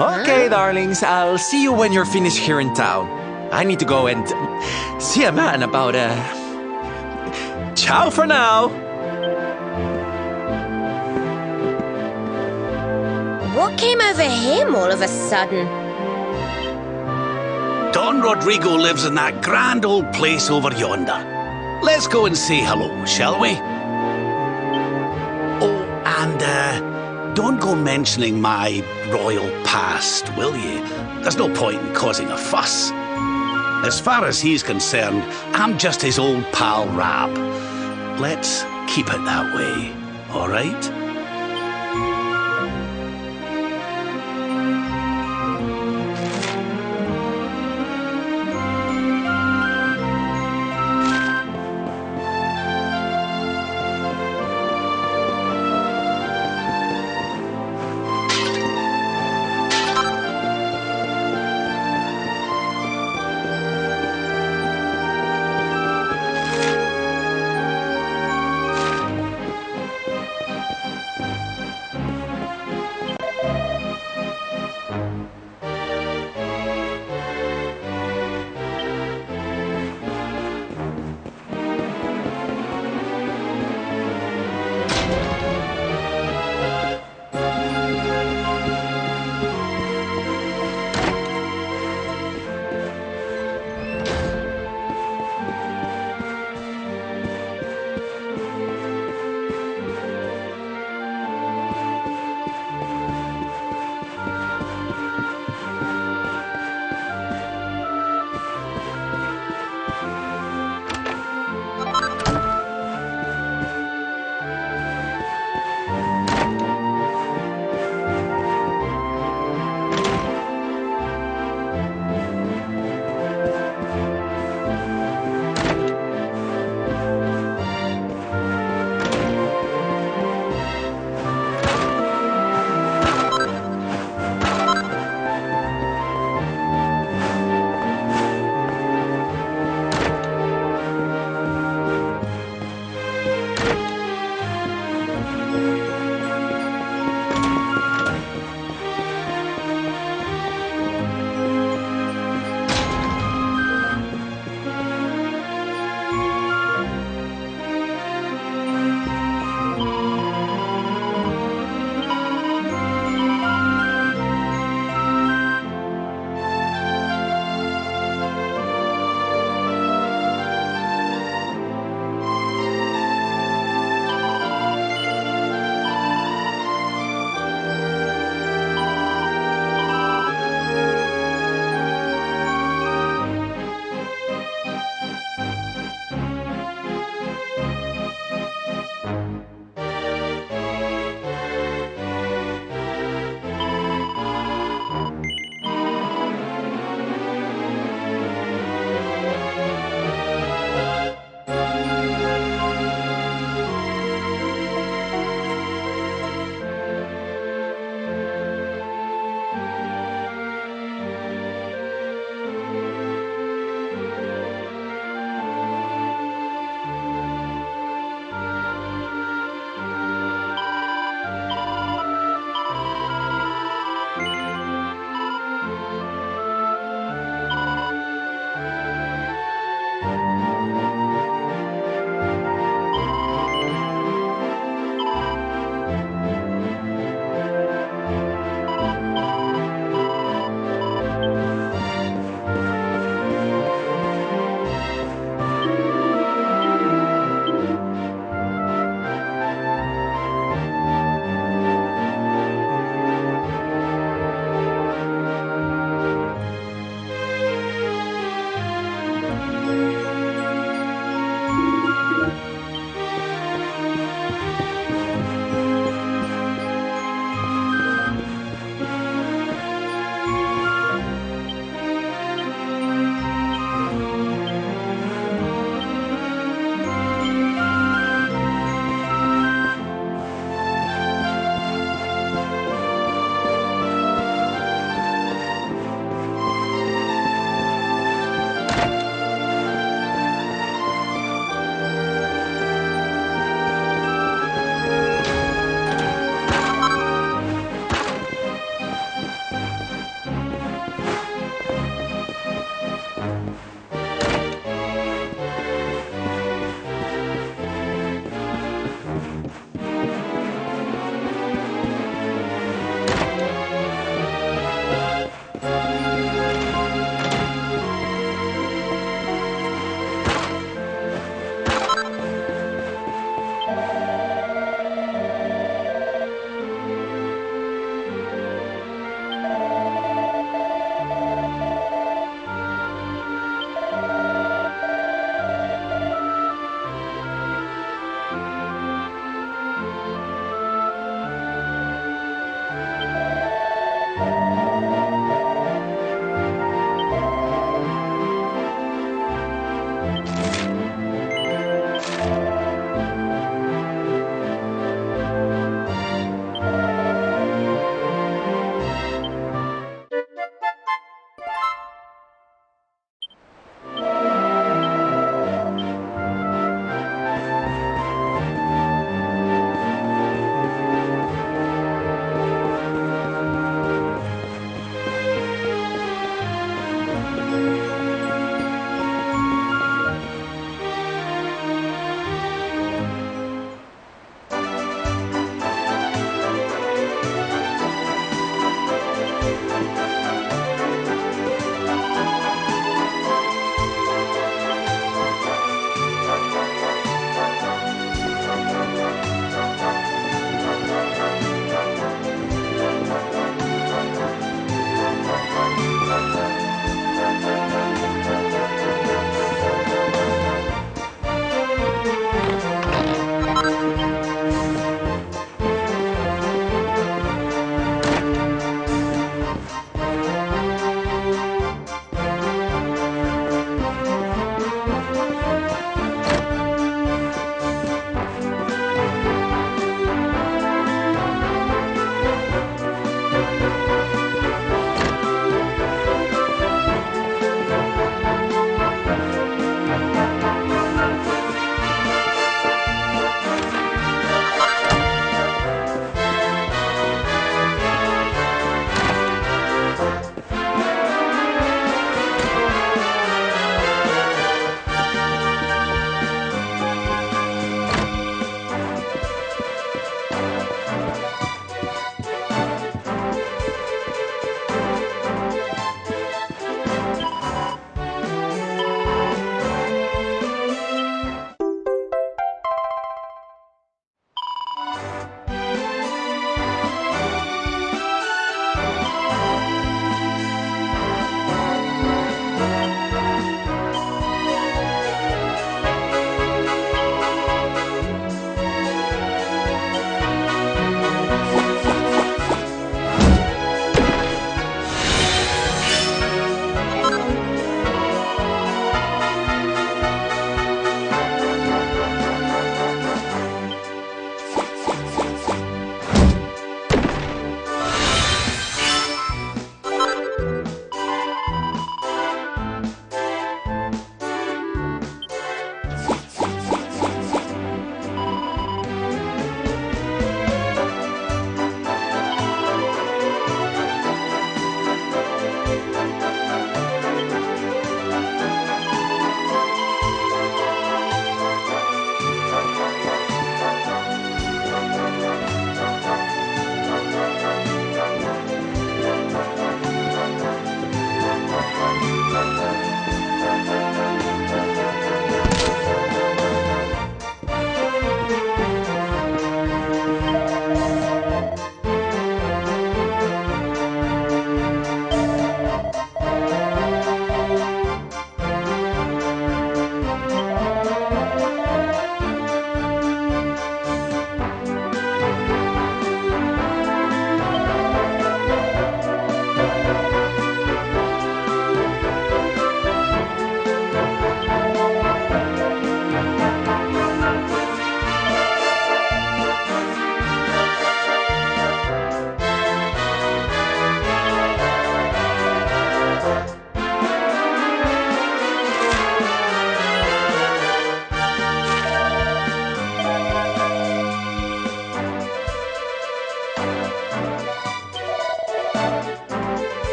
Okay, darlings, I'll see you when you're finished here in town. I need to go and see a man about Ciao for now! What came over him all of a sudden? Don Rodrigo lives in that grand old place over yonder. Let's go and say hello, shall we? Oh, and don't go mentioning my royal past, will you? There's no point in causing a fuss. As far as he's concerned, I'm just his old pal Rab. Let's keep it that way, all right?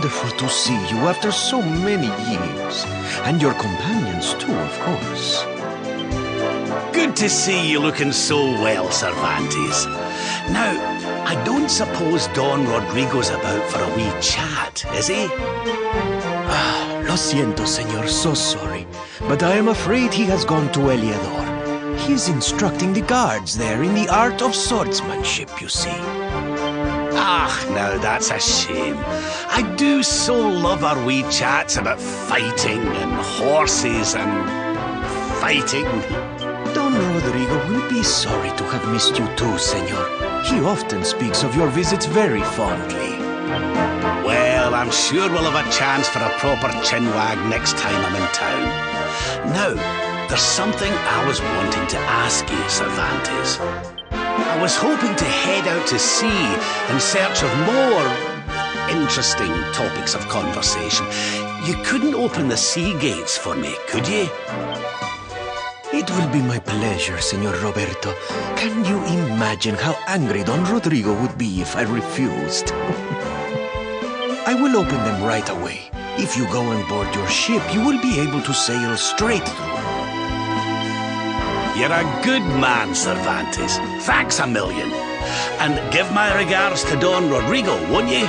wonderful to see you after so many years. And your companions too, of course. Good to see you looking so well, Cervantes. Now, I don't suppose Don Rodrigo's about for a wee chat, is he? Lo siento, senor, so sorry. But I am afraid he has gone to Eliador. He is instructing the guards there in the art of swordsmanship, you see. Ah, now that's a shame. I do so love our wee chats about fighting and horses and fighting. Don Rodrigo will be sorry to have missed you too, senor. He often speaks of your visits very fondly. Well, I'm sure we'll have a chance for a proper chinwag next time I'm in town. Now, there's something I was wanting to ask you, Cervantes. I was hoping to head out to sea in search of more interesting topics of conversation. You couldn't open the sea gates for me, could you? It will be my pleasure, Senor Roberto. Can you imagine how angry Don Rodrigo would be if I refused? I will open them right away. If you go on board your ship, you will be able to sail straight through. You're a good man, Cervantes. Thanks a million. And give my regards to Don Rodrigo, won't you?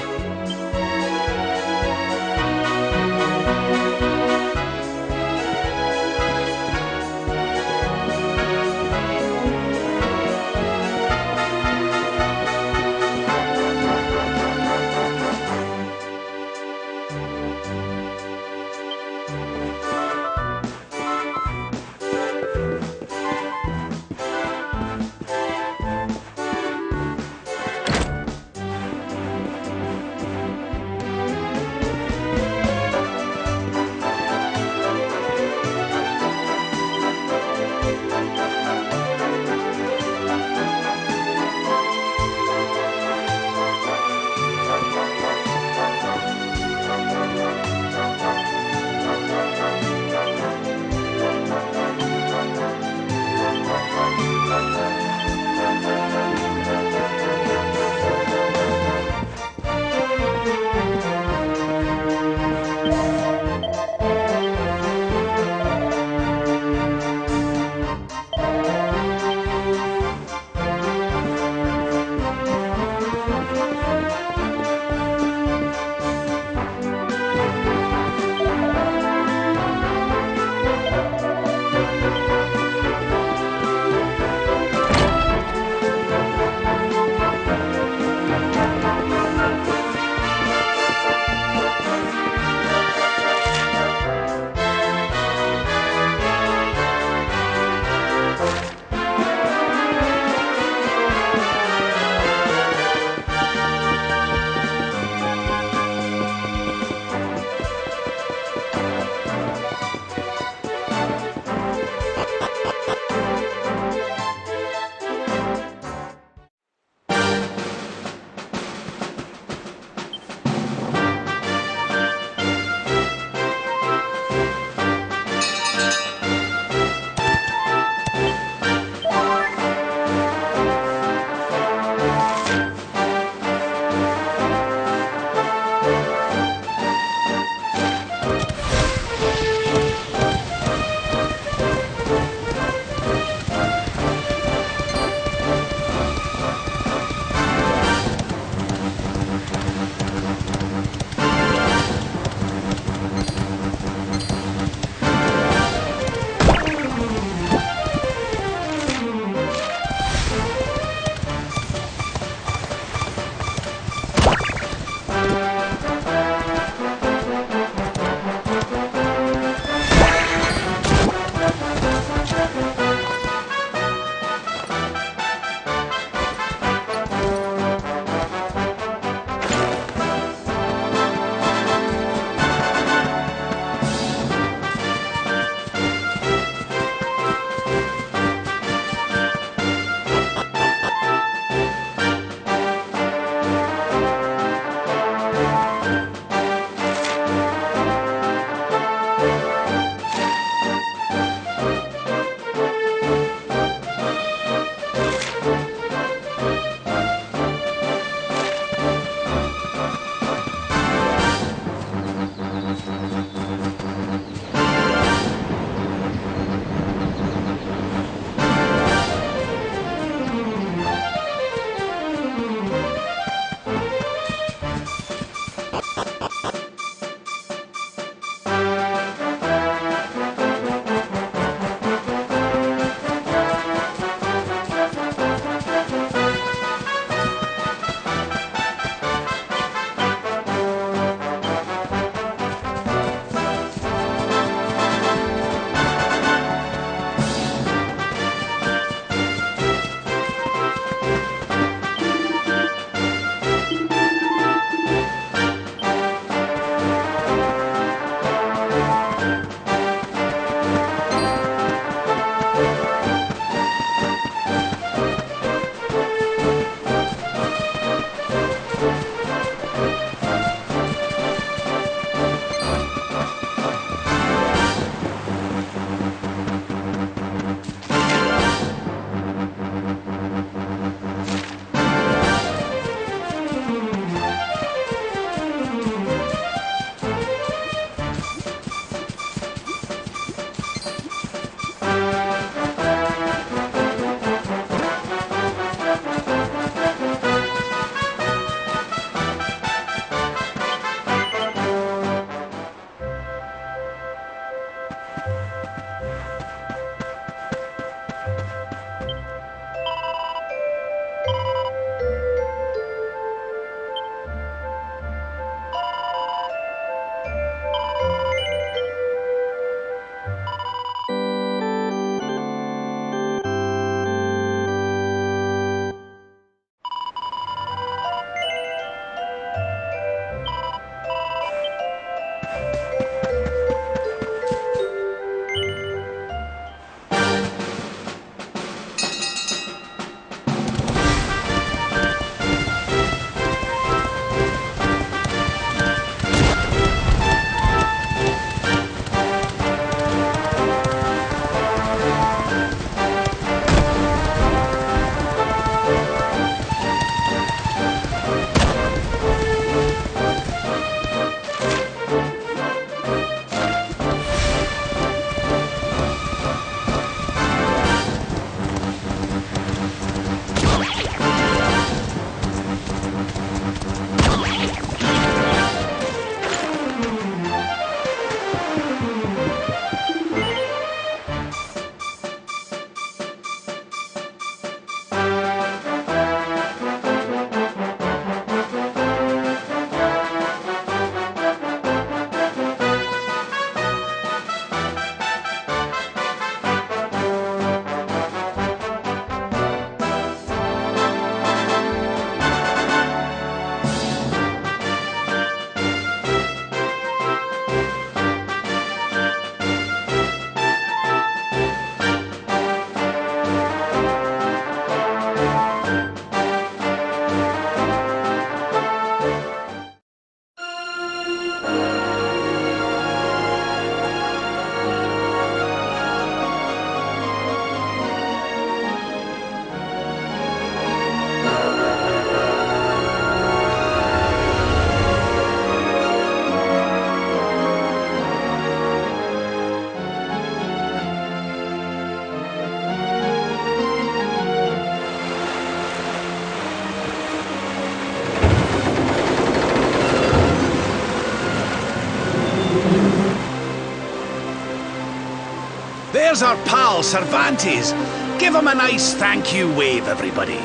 There's our pal, Cervantes. Give him a nice thank you wave, everybody.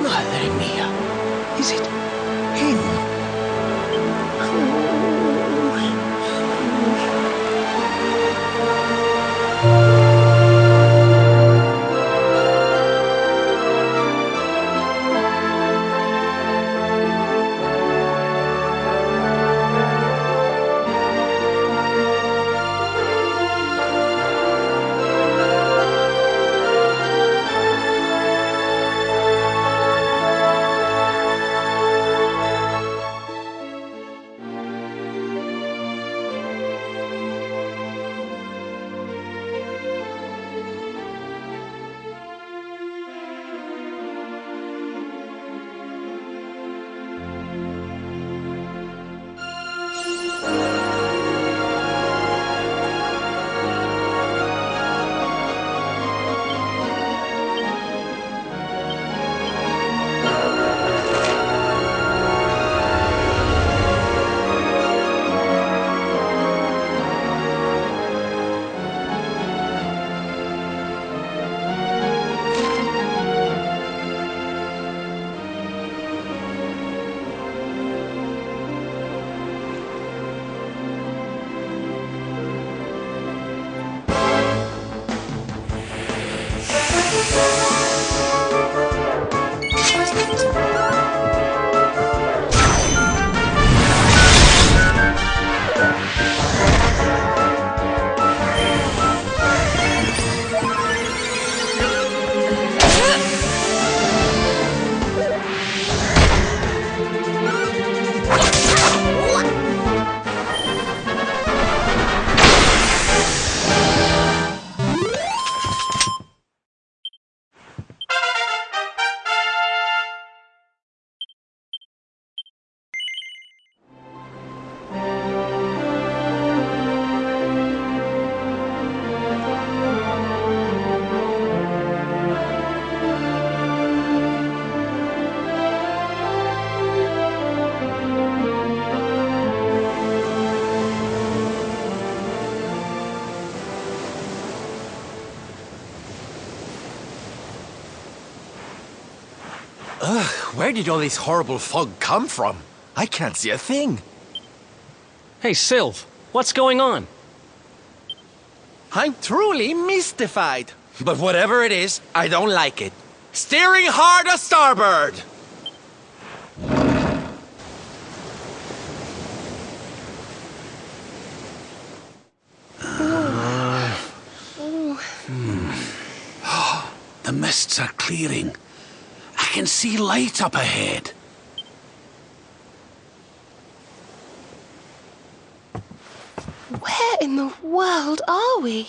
Madre mía. Is it him? Where did all this horrible fog come from? I can't see a thing. Hey, Sylv, what's going on? I'm truly mystified. But whatever it is, I don't like it. Steering hard a starboard! The mists are clearing. I can see light up ahead. Where in the world are we?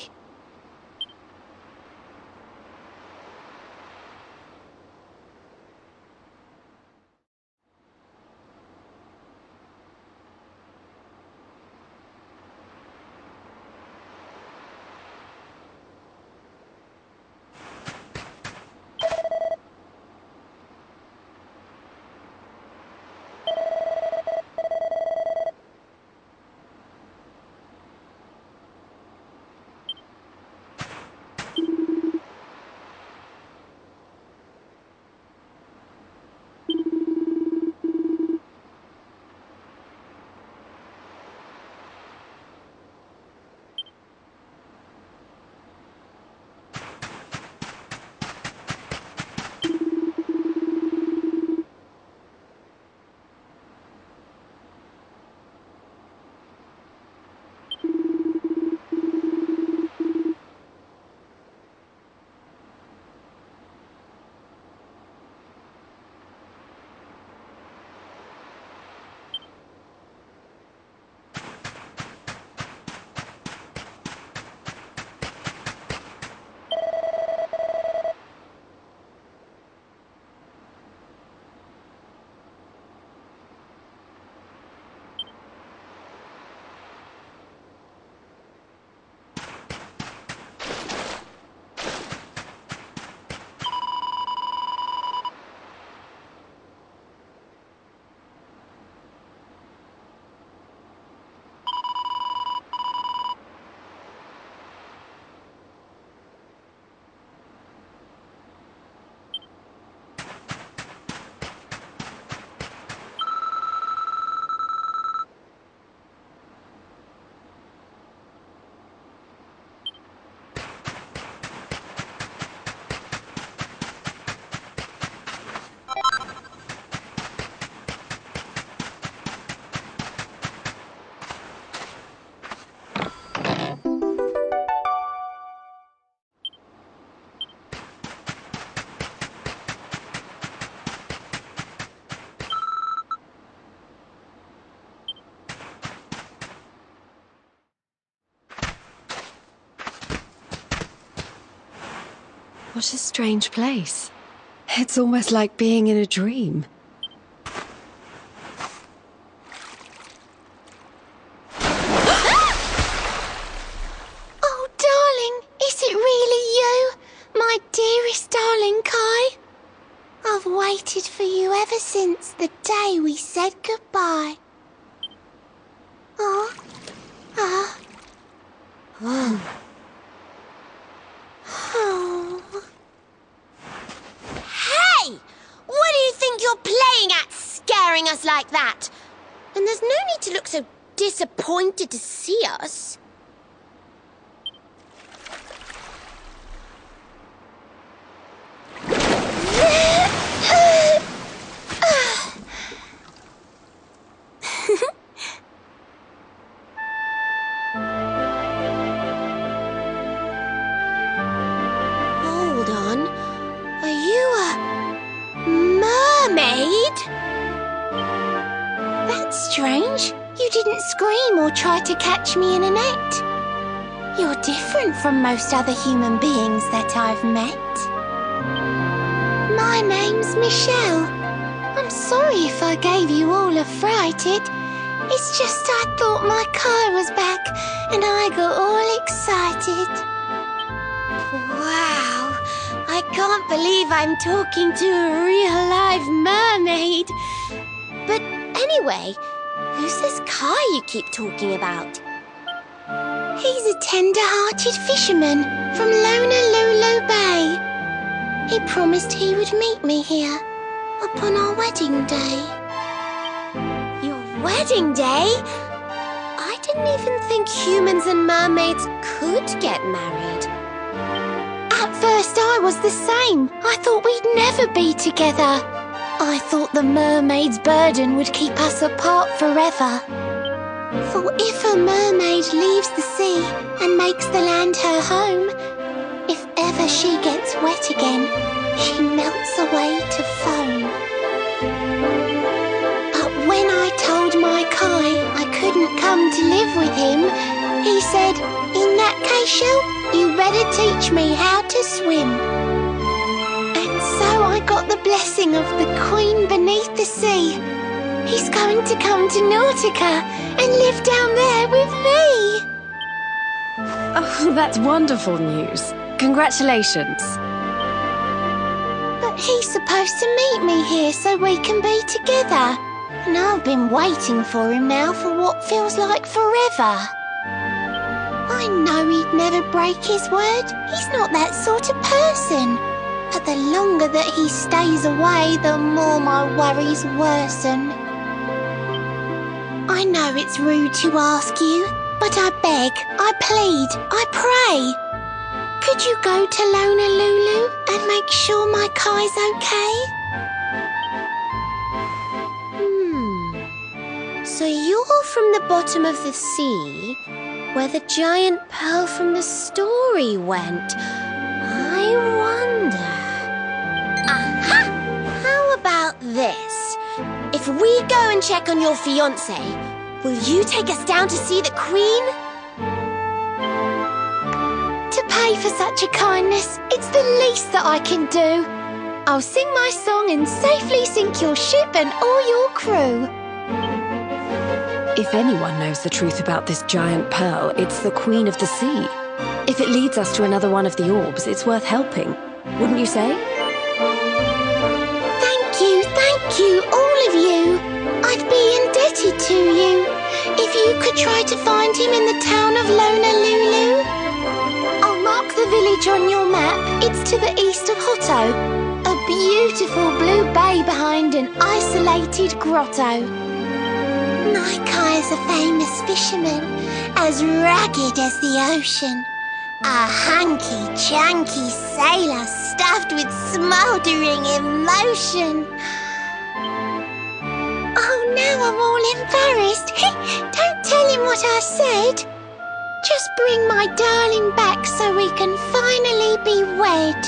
What a strange place. It's almost like being in a dream. Oh, darling, is it really you? My dearest darling Kai? I've waited for you ever since the day we said goodbye. Oh. Hey! What do you think you're playing at, scaring us like that? And there's no need to look so disappointed to see us. Hold on. Are you a mermaid? That's strange. You didn't scream or try to catch me in a net. You're different from most other human beings that I've met. My name's Michelle. I'm sorry if I gave you all a fright. It's just I thought my car was back and I got all excited. Wow, I can't believe I'm talking to a real live mermaid. But anyway, who's this Kai you keep talking about? He's a tender-hearted fisherman from Honolulu Bay. He promised he would meet me here upon our wedding day. Your wedding day? I didn't even think humans and mermaids could get married. At first I was the same. I thought we'd never be together. I thought the mermaid's burden would keep us apart forever. For if a mermaid leaves the sea and makes the land her home, if ever she gets wet again, she melts away to foam. But when I told my Kai I couldn't come to live with him, he said, "In that case, Shell, you better teach me how to swim." And so I got the blessing of the Queen beneath the sea. He's going to come to Nautica and live down there with me. Oh, that's wonderful news. Congratulations. But he's supposed to meet me here so we can be together. And I've been waiting for him now for what feels like forever. I know he'd never break his word. He's not that sort of person. But the longer that he stays away, the more my worries worsen. I know it's rude to ask you, but I beg, I plead, I pray. Could you go to Honolulu and make sure my Kai's okay? So you're from the bottom of the sea, where the giant pearl from the story went. I wonder... Aha! How about this? If we go and check on your fiancé, will you take us down to see the Queen? To pay for such a kindness, it's the least that I can do. I'll sing my song and safely sink your ship and all your crew. If anyone knows the truth about this giant pearl, it's the Queen of the Sea. If it leads us to another one of the orbs, it's worth helping. Wouldn't you say? Thank you, all of you. I'd be indebted to you. If you could try to find him in the town of Honolulu. I'll mark the village on your map. It's to the east of Hotto. A beautiful blue bay behind an isolated grotto. My Kai is a famous fisherman, as rugged as the ocean. A hanky-chanky sailor stuffed with smouldering emotion. Oh, now I'm all embarrassed. Don't tell him what I said. Just bring my darling back so we can finally be wed.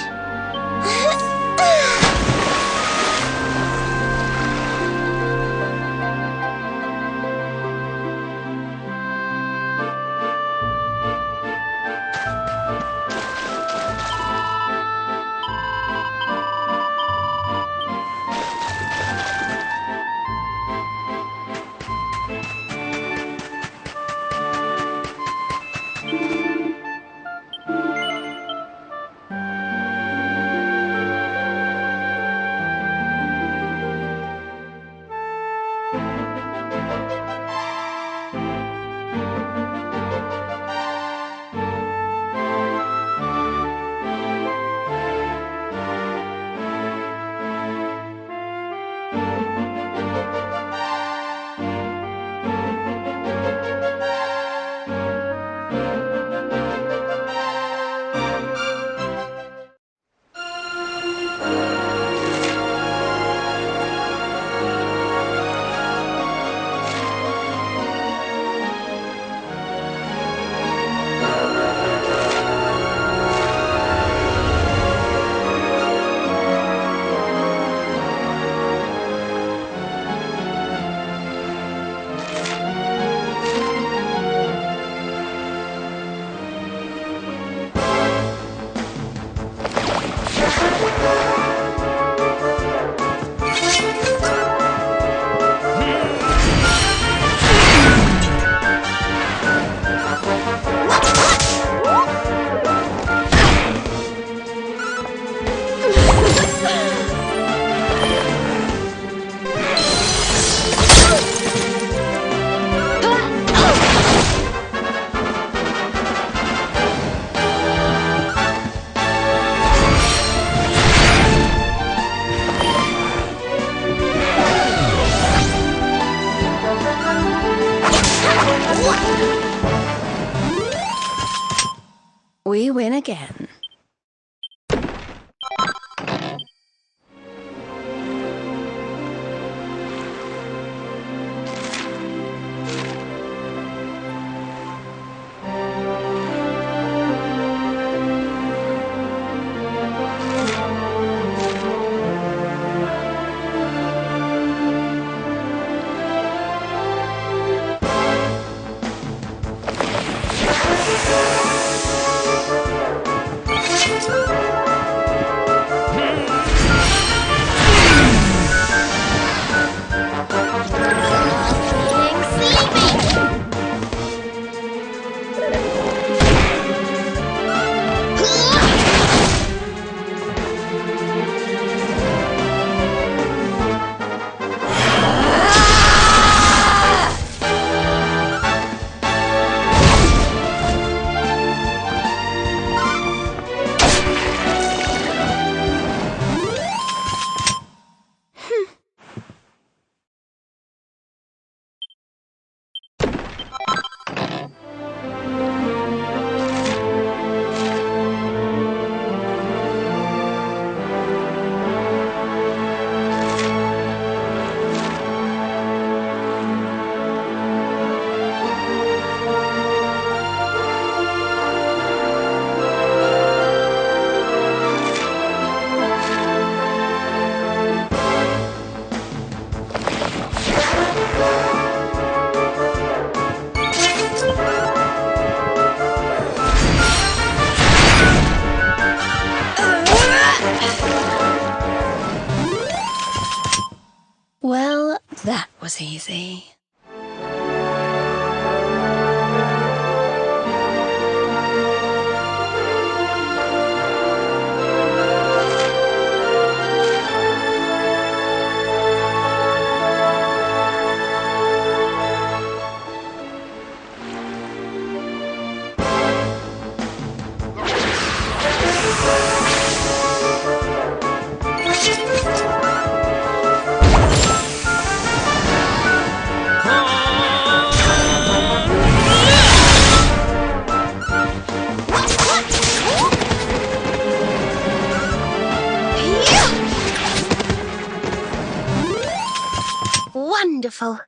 We win again. Well, that was easy. Wonderful.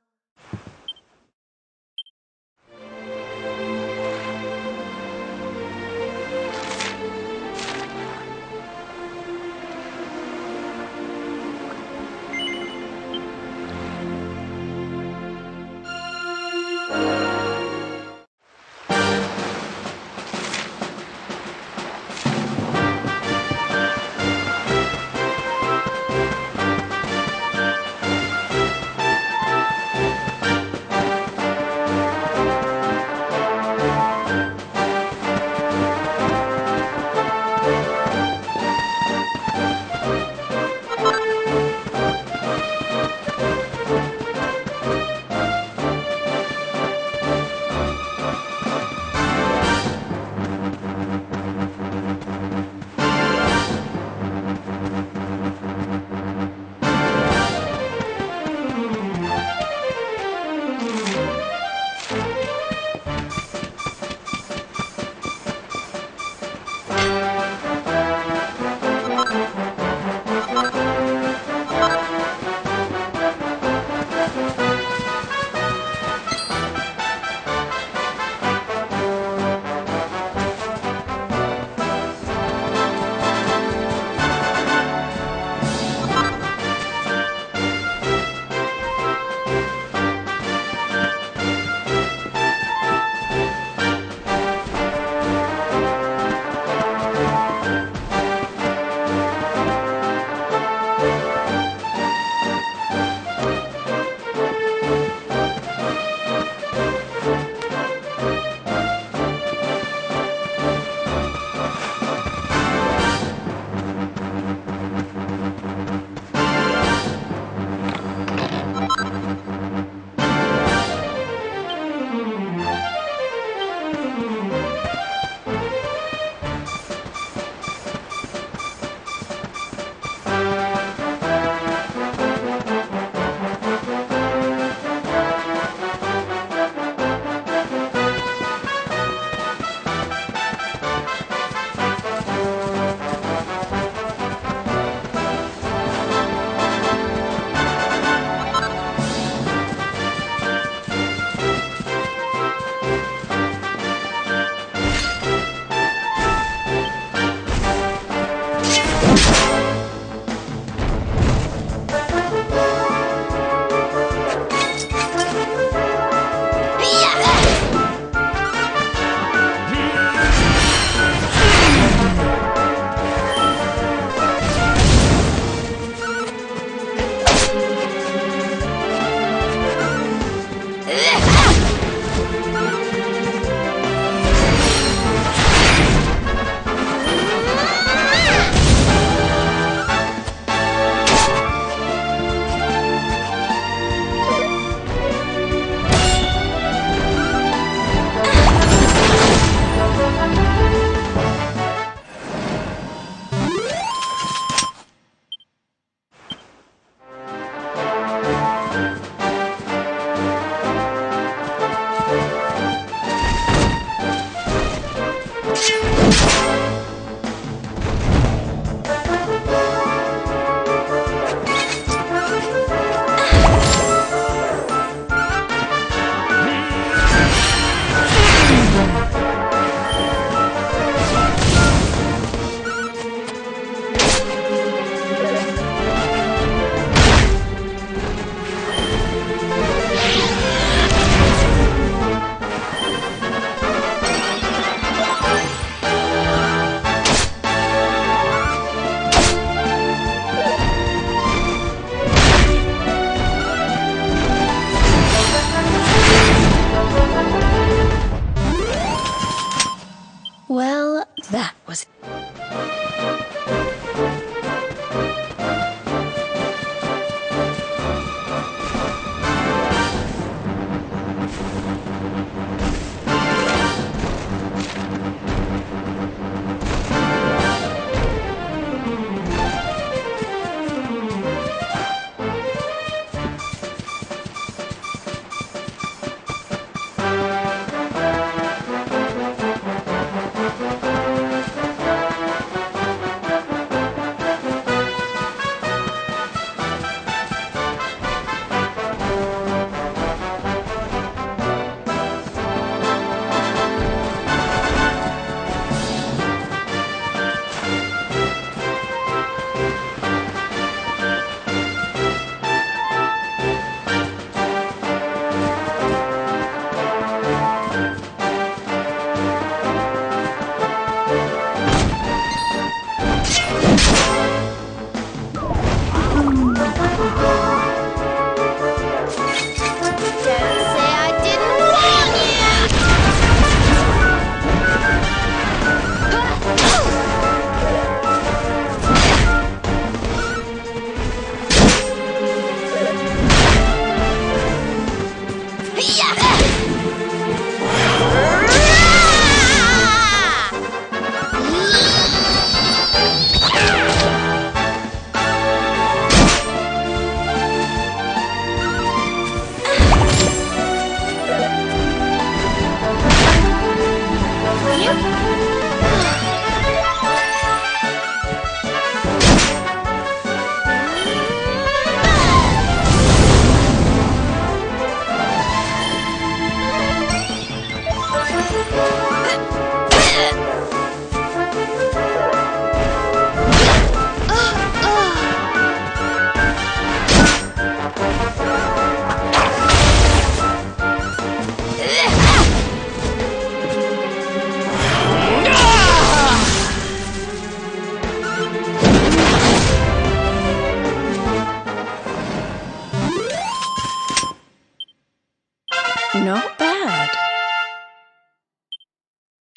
Not bad.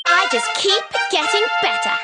I just keep getting better.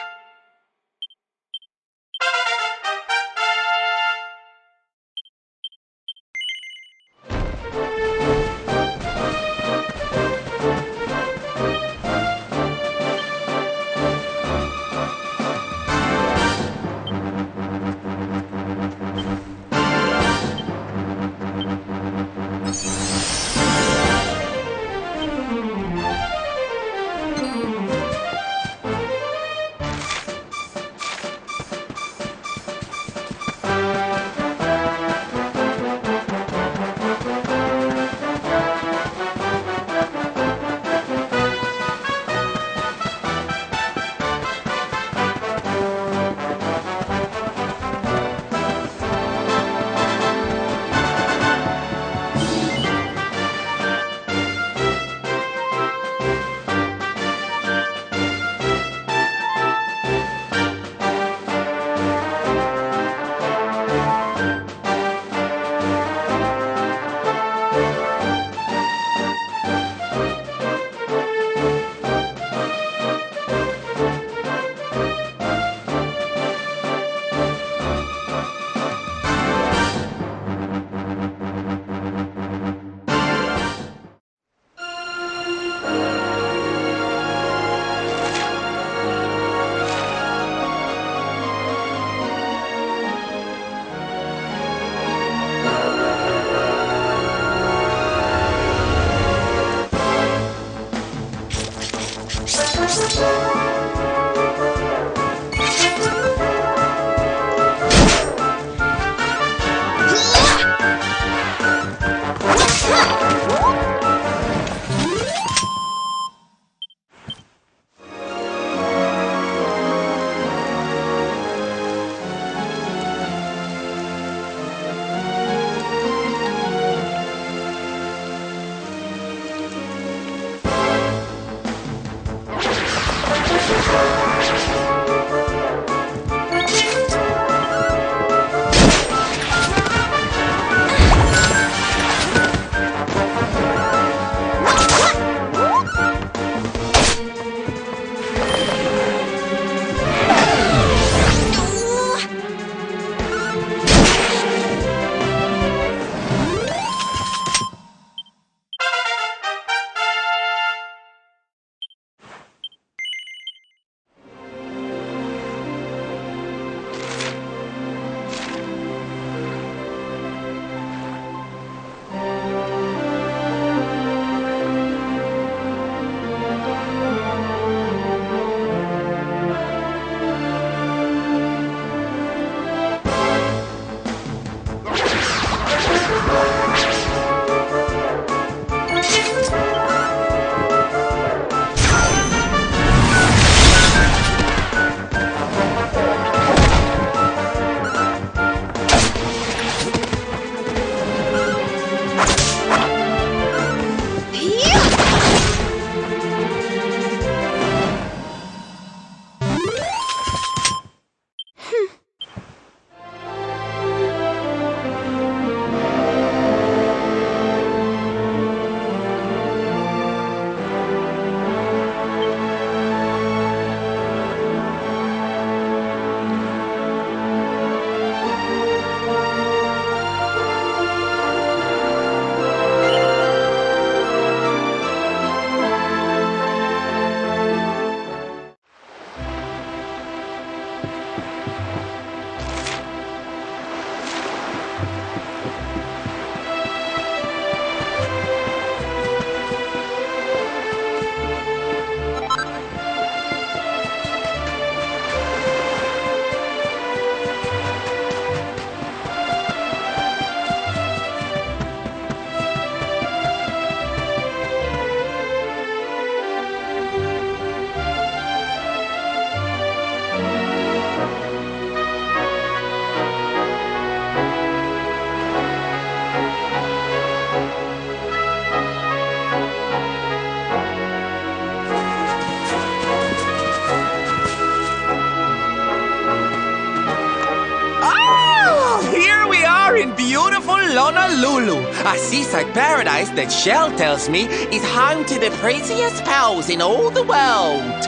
in beautiful Honolulu, a seaside paradise that Shell tells me is home to the prettiest pearls in all the world.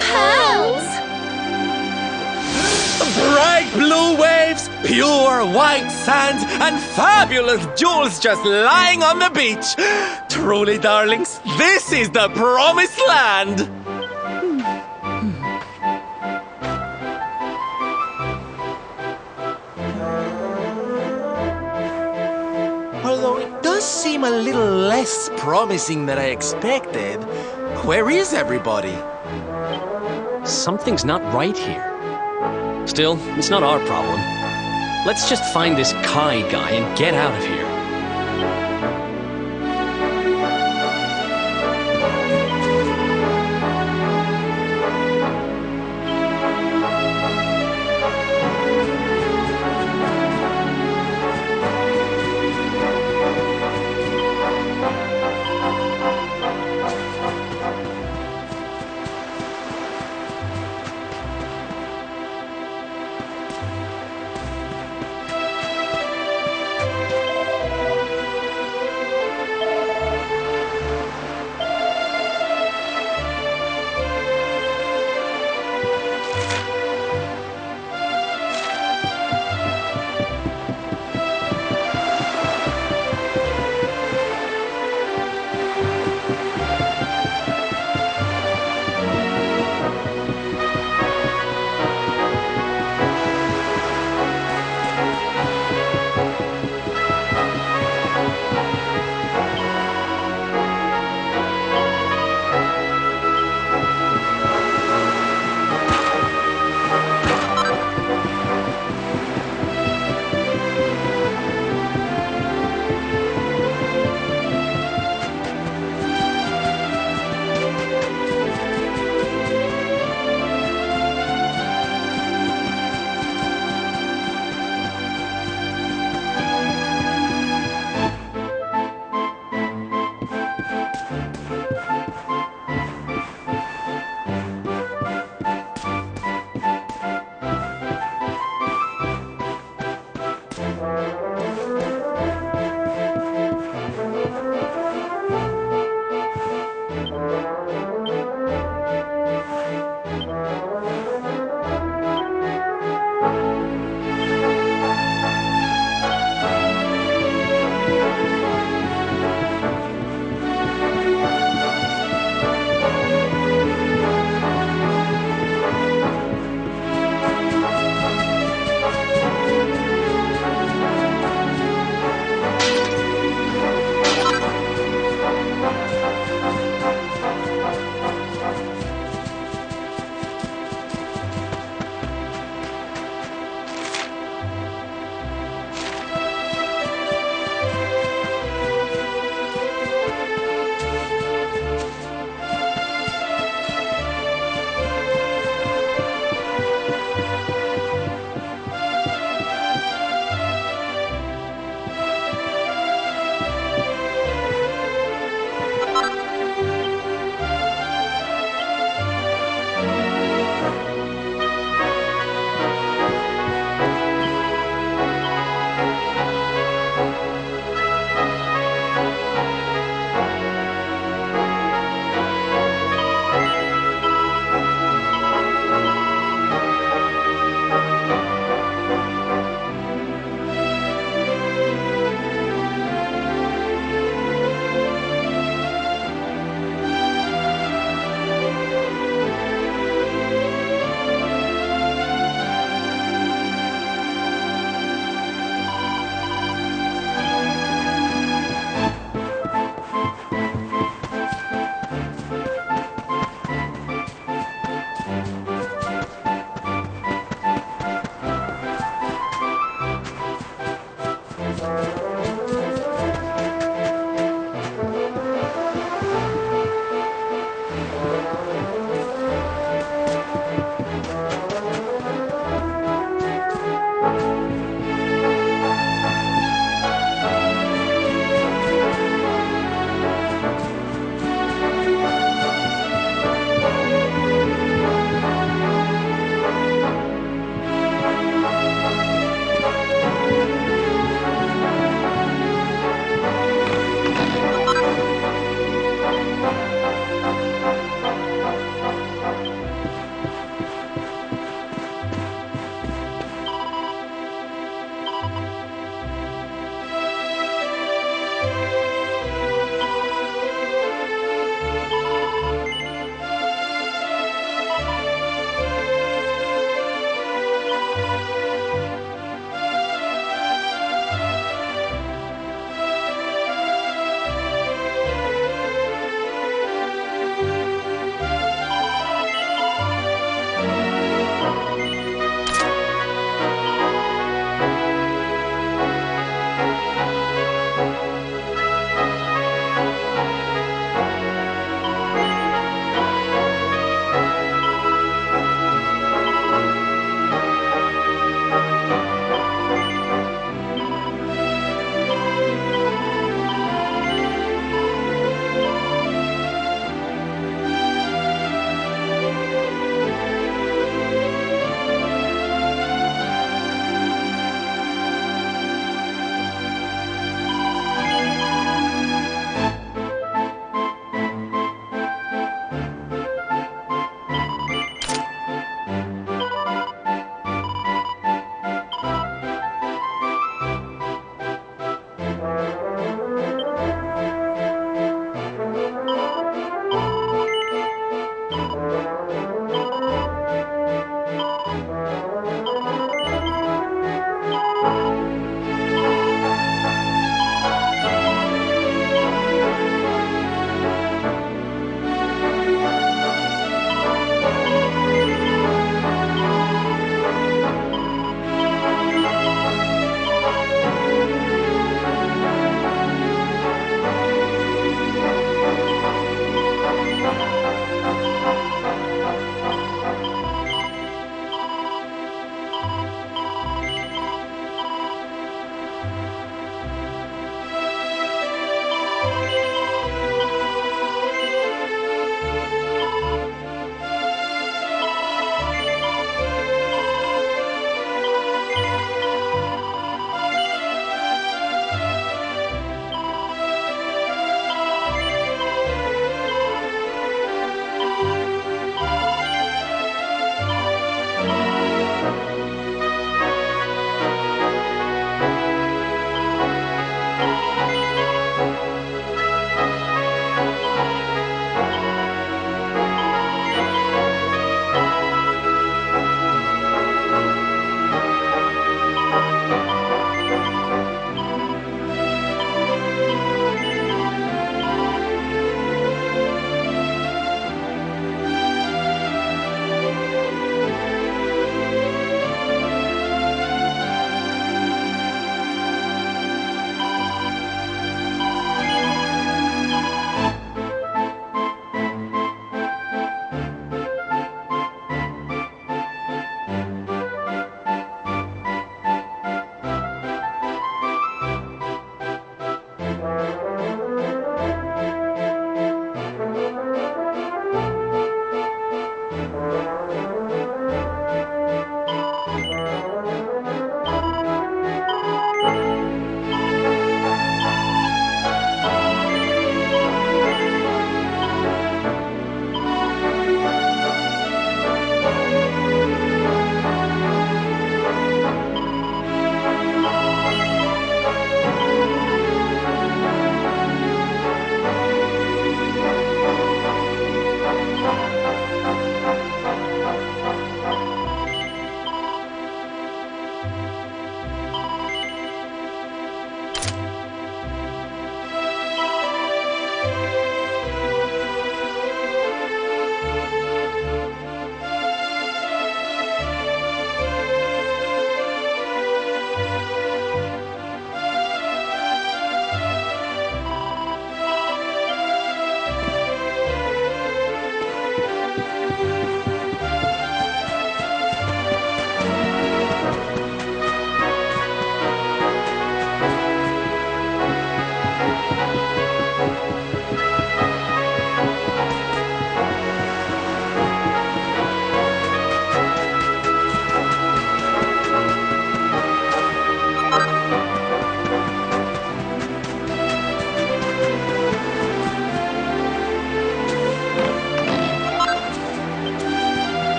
Pearls! Bright blue waves, pure white sands, and fabulous jewels just lying on the beach. Truly, darlings, this is the promised land. Although it does seem a little less promising than I expected. Where is everybody? Something's not right here. Still, it's not our problem. Let's just find this Kai guy and get out of here.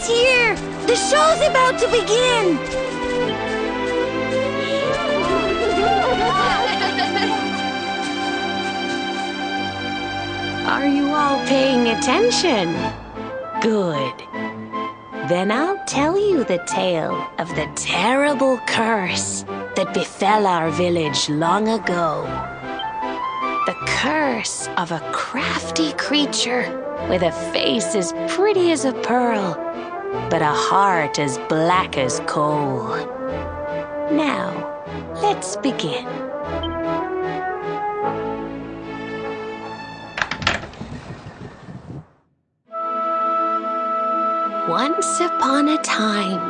Get here! The show's about to begin! Are you all paying attention? Good. Then I'll tell you the tale of the terrible curse that befell our village long ago. The curse of a crafty creature with a face as pretty as a pearl, but a heart as black as coal. Now, let's begin. Once upon a time,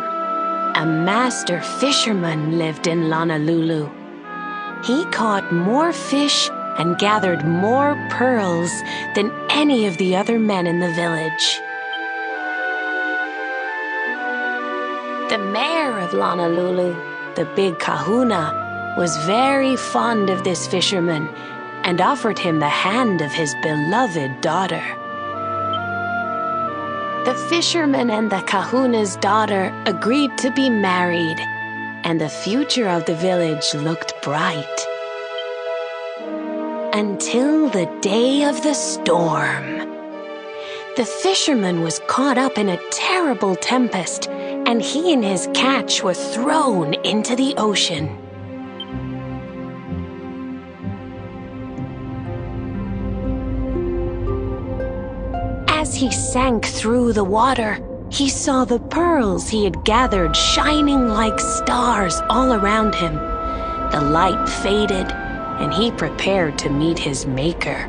a master fisherman lived in Honolulu. He caught more fish and gathered more pearls than any of the other men in the village. The mayor of Honolulu, the big kahuna, was very fond of this fisherman and offered him the hand of his beloved daughter. The fisherman and the kahuna's daughter agreed to be married, and the future of the village looked bright. Until the day of the storm. The fisherman was caught up in a terrible tempest, and he and his catch were thrown into the ocean. As he sank through the water, he saw the pearls he had gathered shining like stars all around him. The light faded, and he prepared to meet his maker.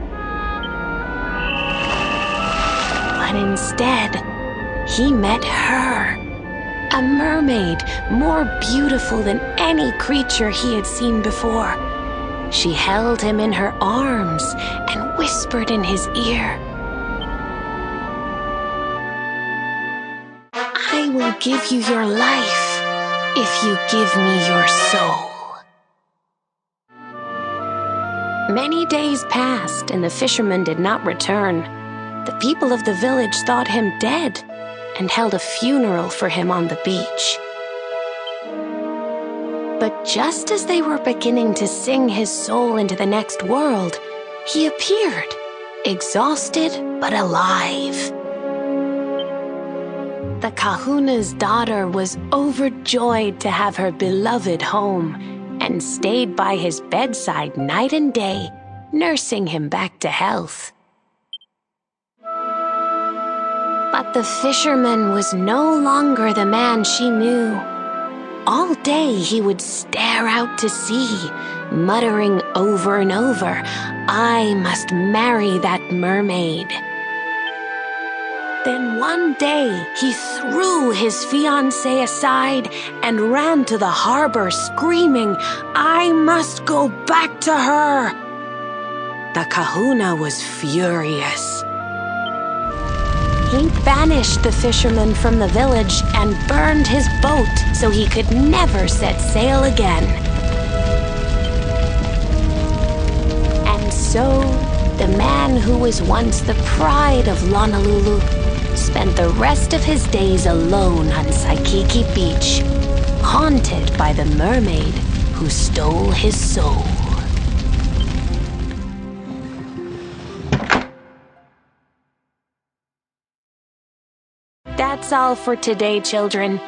But instead, he met her, a mermaid more beautiful than any creature he had seen before. She held him in her arms and whispered in his ear, "I will give you your life if you give me your soul." Many days passed, and the fisherman did not return. The people of the village thought him dead and held a funeral for him on the beach. But just as they were beginning to sing his soul into the next world, he appeared, exhausted but alive. The kahuna's daughter was overjoyed to have her beloved home and stayed by his bedside night and day, nursing him back to health. But the fisherman was no longer the man she knew. All day he would stare out to sea, muttering over and over, "I must marry that mermaid." Then one day, he threw his fiancée aside and ran to the harbor screaming, "I must go back to her!" The kahuna was furious. He banished the fisherman from the village and burned his boat so he could never set sail again. And so, the man who was once the pride of Honolulu spent the rest of his days alone on Saikiki Beach, haunted by the mermaid who stole his soul. That's all for today, children.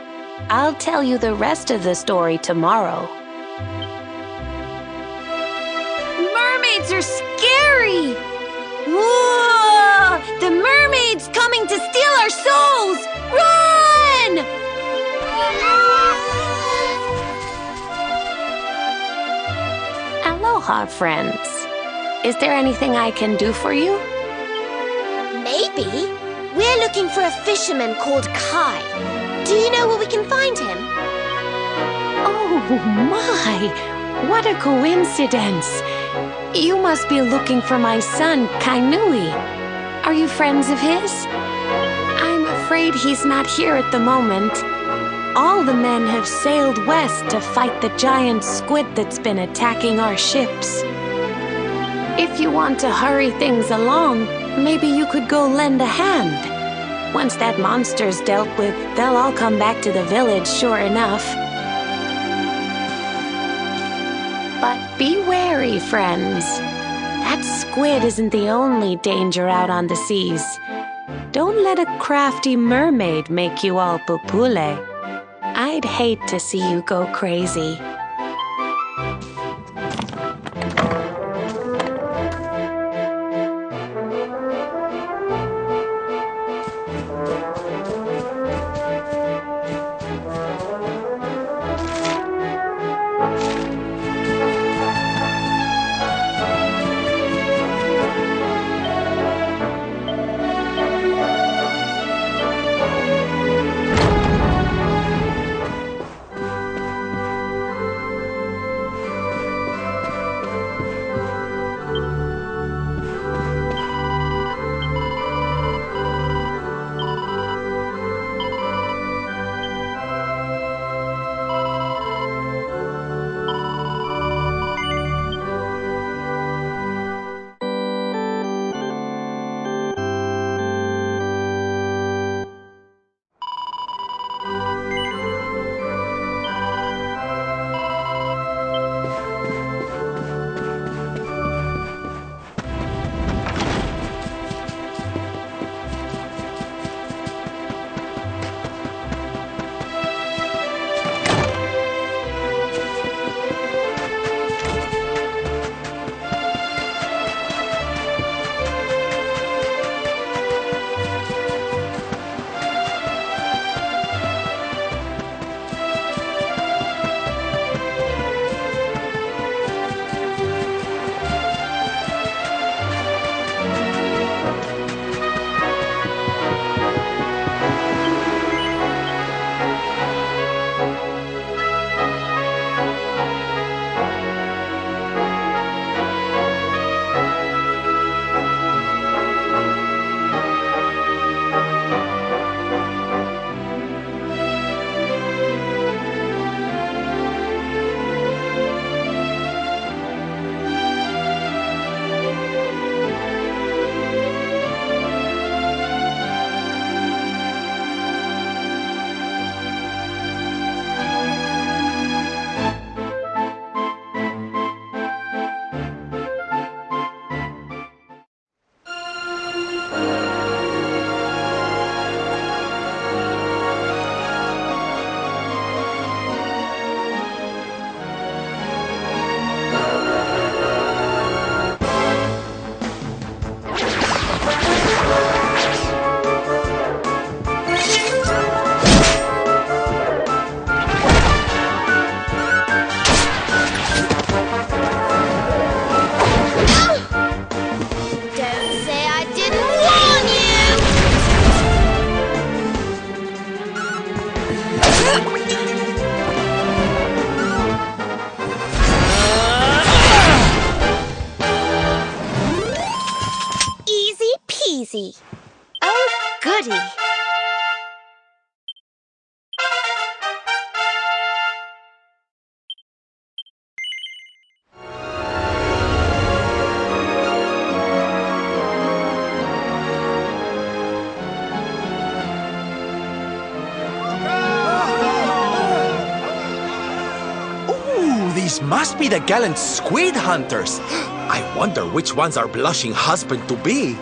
I'll tell you the rest of the story tomorrow. Mermaids are scary! Whoa! The mermaid's coming to steal our souls! Run! Aloha, friends. Is there anything I can do for you? Maybe. We're looking for a fisherman called Kai. Do you know where we can find him? Oh my! What a coincidence! You must be looking for my son, Kainui. Are you friends of his? I'm afraid he's not here at the moment. All the men have sailed west to fight the giant squid that's been attacking our ships. If you want to hurry things along, maybe you could go lend a hand. Once that monster's dealt with, they'll all come back to the village, sure enough. But be wary, friends. That squid isn't the only danger out on the seas. Don't let a crafty mermaid make you all pupule. I'd hate to see you go crazy. easy. Oh, goody. These must be the gallant squid hunters. I wonder which one's our blushing husband-to-be.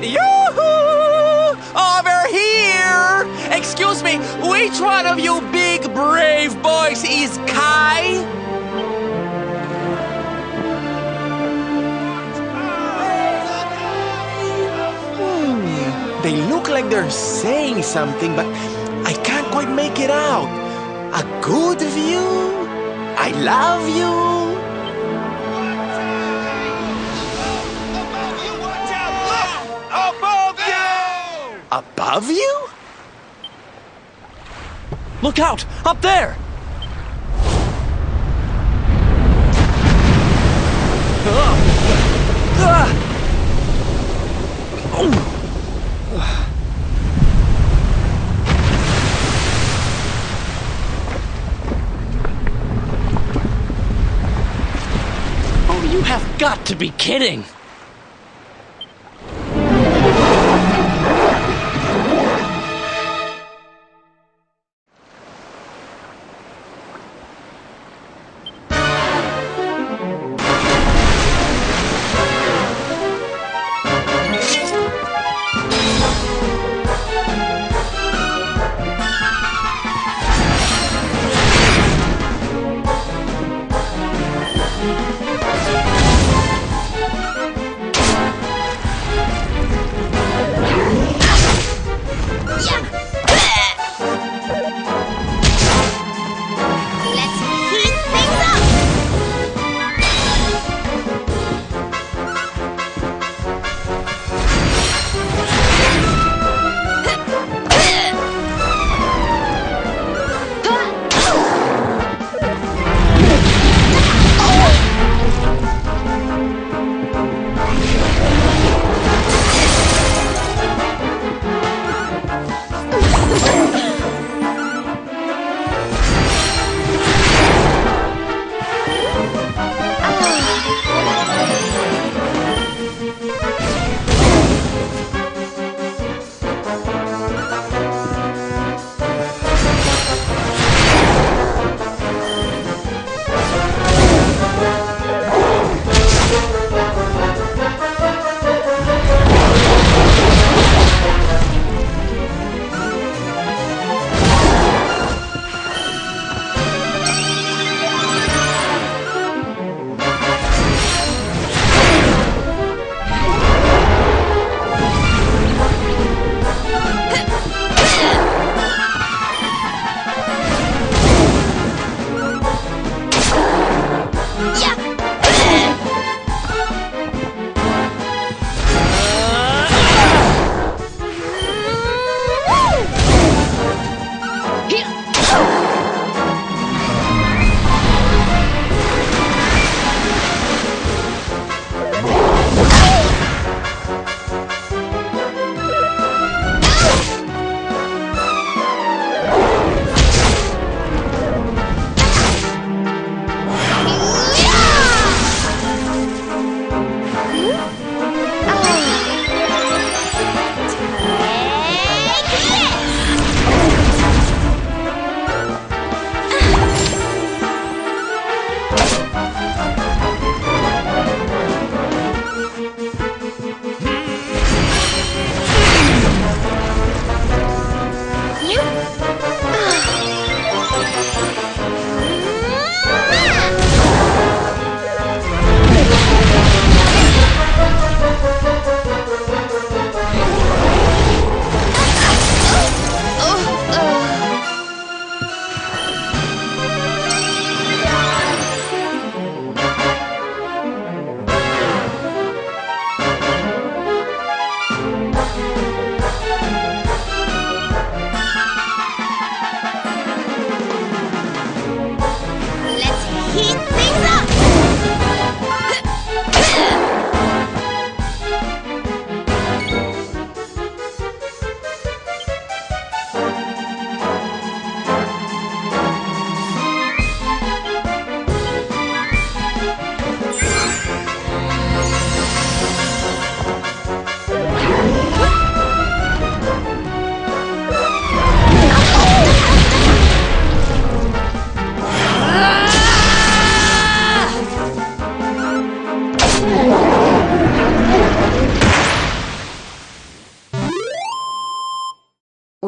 Yoo-hoo! Over here! Excuse me, which one of you big brave boys is Kai? They look like they're saying something, but I can't quite make it out. A good view? I love you. Above you! Above you? Look out! Up there! You have got to be kidding!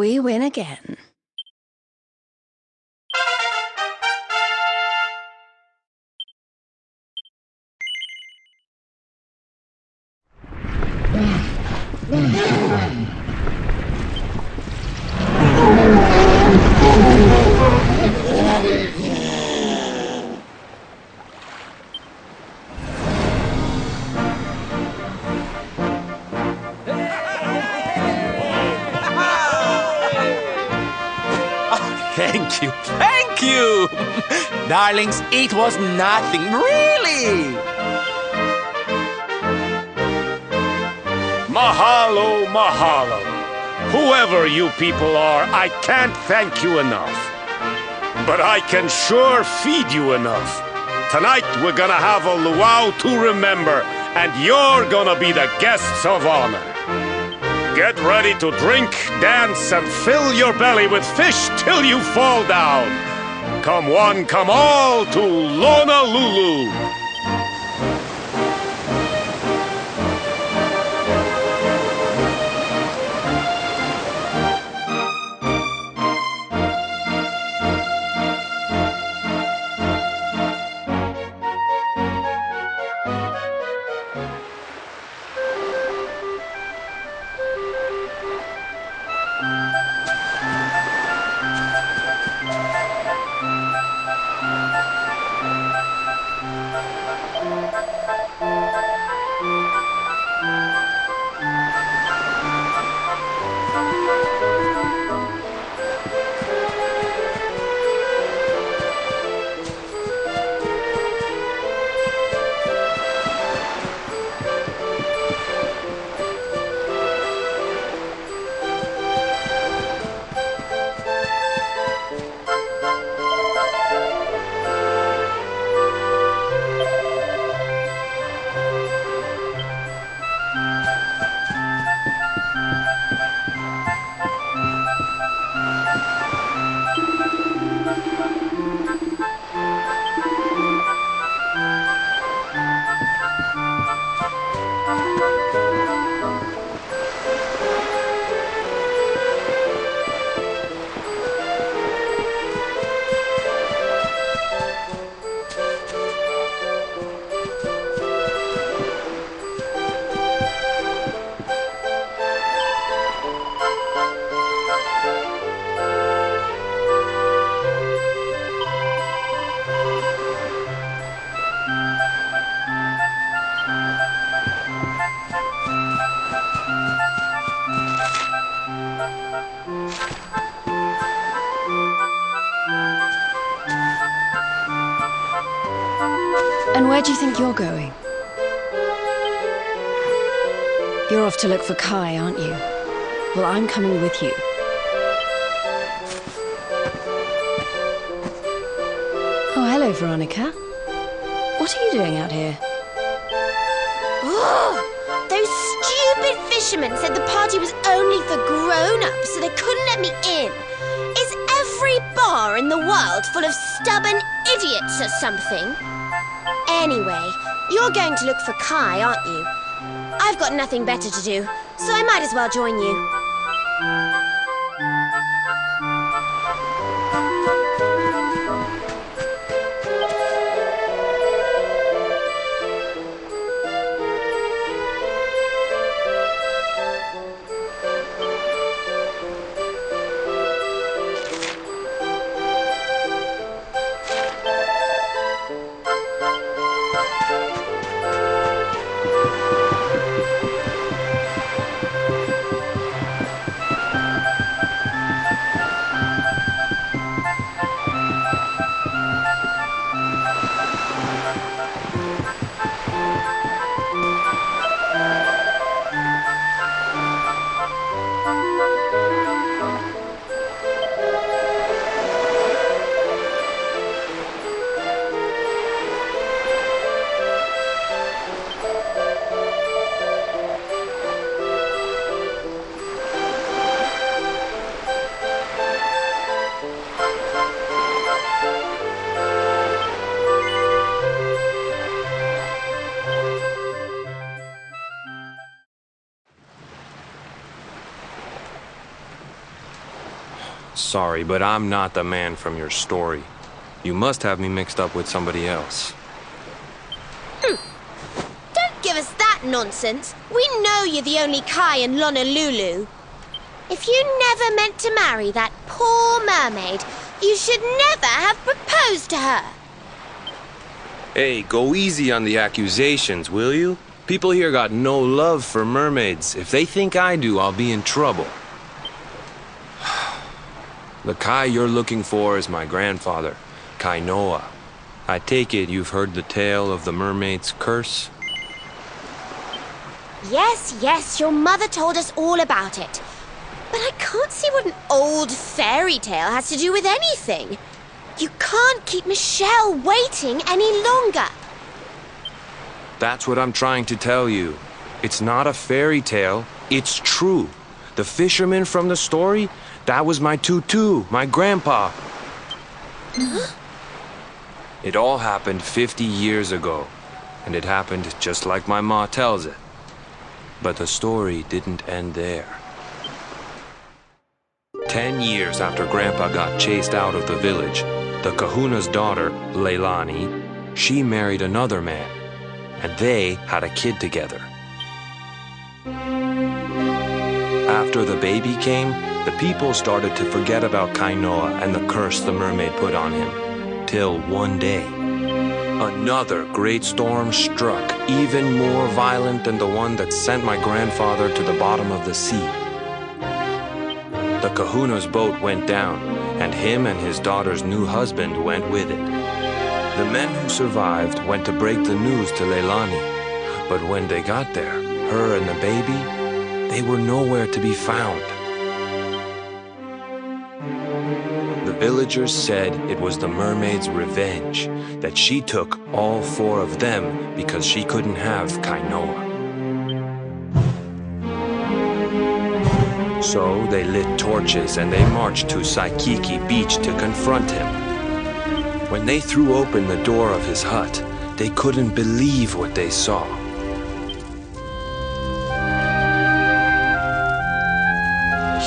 we win again. Thank you, thank you! Darlings, it was nothing, really! Mahalo, mahalo. Whoever you people are, I can't thank you enough. But I can sure feed you enough. Tonight we're gonna have a luau to remember, and you're gonna be the guests of honor. Get ready to drink, dance, and fill your belly with fish till you fall down. Come one, come all to Honolulu. And where do you think you're going? You're off to look for Kai, aren't you? Well, I'm coming with you. Oh, hello, Veronica. What are you doing out here? Ugh! Those stupid fishermen said the party was only for grown-ups, so they couldn't let me in. Is every bar in the world full of stubborn idiots or something? Anyway, you're going to look for Kai, aren't you? I've got nothing better to do, so I might as well join you. Sorry, but I'm not the man from your story. You must have me mixed up with somebody else. Don't give us that nonsense. We know you're the only Kai in Honolulu. If you never meant to marry that poor mermaid, you should never have proposed to her. Hey, go easy on the accusations, will you? People here got no love for mermaids. If they think I do, I'll be in trouble. The Kai you're looking for is my grandfather, Kainoa. I take it you've heard the tale of the mermaid's curse? Yes, your mother told us all about it. But I can't see what an old fairy tale has to do with anything. You can't keep Michelle waiting any longer. That's what I'm trying to tell you. It's not a fairy tale, it's true. The fisherman from the story, that was my tutu, my grandpa. Huh? It all happened 50 years ago, and it happened just like my ma tells it. But the story didn't end there. 10 years after Grandpa got chased out of the village, the kahuna's daughter, Leilani, she married another man, and they had a kid together. After the baby came, the people started to forget about Kainoa and the curse the mermaid put on him. Till one day, another great storm struck, even more violent than the one that sent my grandfather to the bottom of the sea. The kahuna's boat went down, and him and his daughter's new husband went with it. The men who survived went to break the news to Leilani, but when they got there, her and the baby, they were nowhere to be found. The villagers said it was the mermaid's revenge, that she took all 4 of them because she couldn't have Kainoa. So they lit torches and they marched to Saikiki Beach to confront him. When they threw open the door of his hut, they couldn't believe what they saw.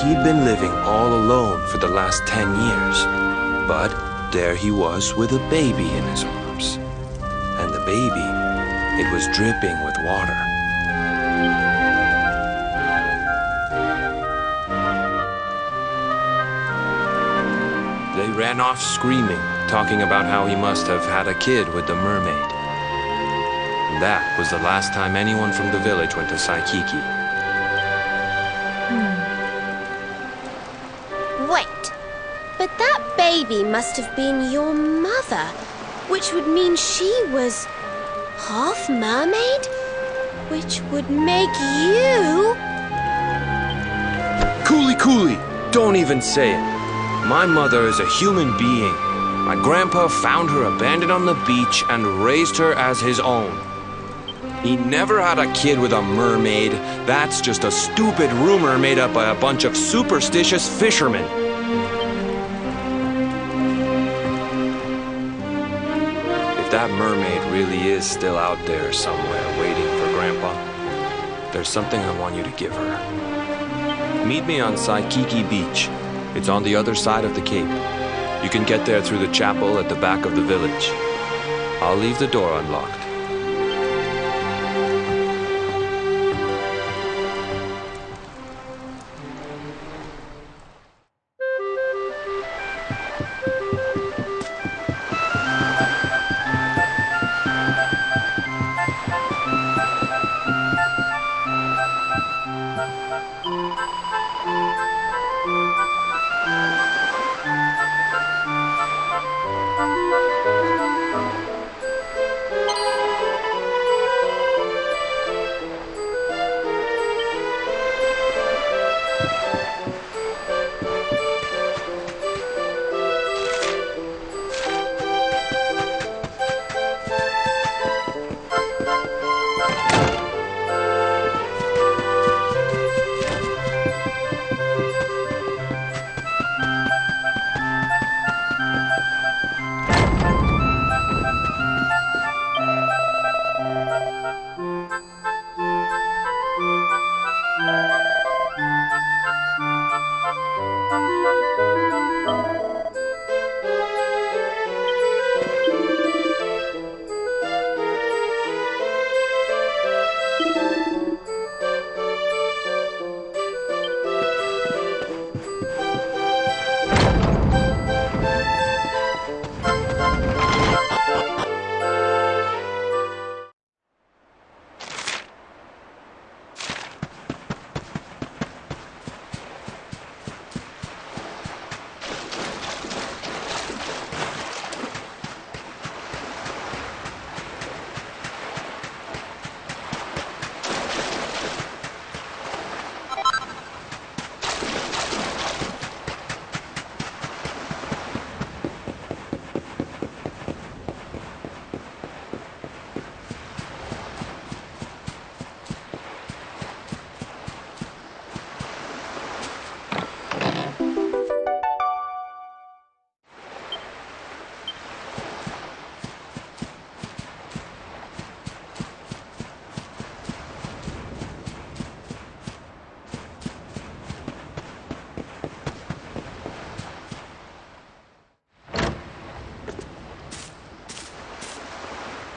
He'd been living all alone for the last 10 years, but there he was with a baby in his arms. And the baby, it was dripping with water. They ran off screaming, talking about how he must have had a kid with the mermaid. And that was the last time anyone from the village went to Saikiki. Wait, but that baby must have been your mother, which would mean she was half mermaid, which would make you... Cooley, don't even say it. My mother is a human being. My grandpa found her abandoned on the beach and raised her as his own. He never had a kid with a mermaid. That's just a stupid rumor made up by a bunch of superstitious fishermen. If that mermaid really is still out there somewhere waiting for Grandpa, there's something I want you to give her. Meet me on Saikiki Beach. It's on the other side of the cape. You can get there through the chapel at the back of the village. I'll leave the door unlocked.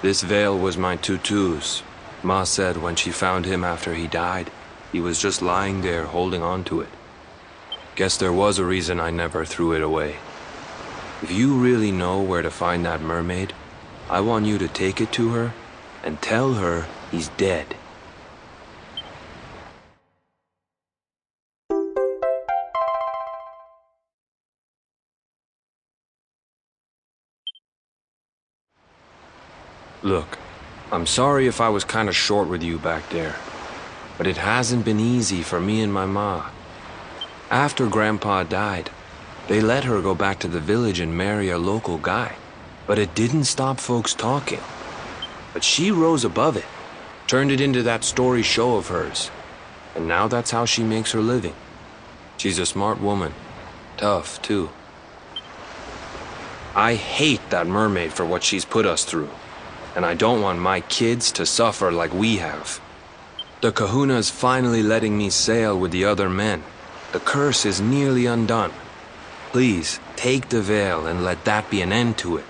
This veil was my tutu's. Ma said when she found him after he died, he was just lying there holding on to it. Guess there was a reason I never threw it away. If you really know where to find that mermaid, I want you to take it to her and tell her he's dead. Look, I'm sorry if I was kinda short with you back there, but it hasn't been easy for me and my ma. After Grandpa died, they let her go back to the village and marry a local guy, but it didn't stop folks talking. But she rose above it, turned it into that story show of hers, and now that's how she makes her living. She's a smart woman, tough too. I hate that mermaid for what she's put us through. And I don't want my kids to suffer like we have. The kahuna's finally letting me sail with the other men. The curse is nearly undone. Please, take the veil and let that be an end to it.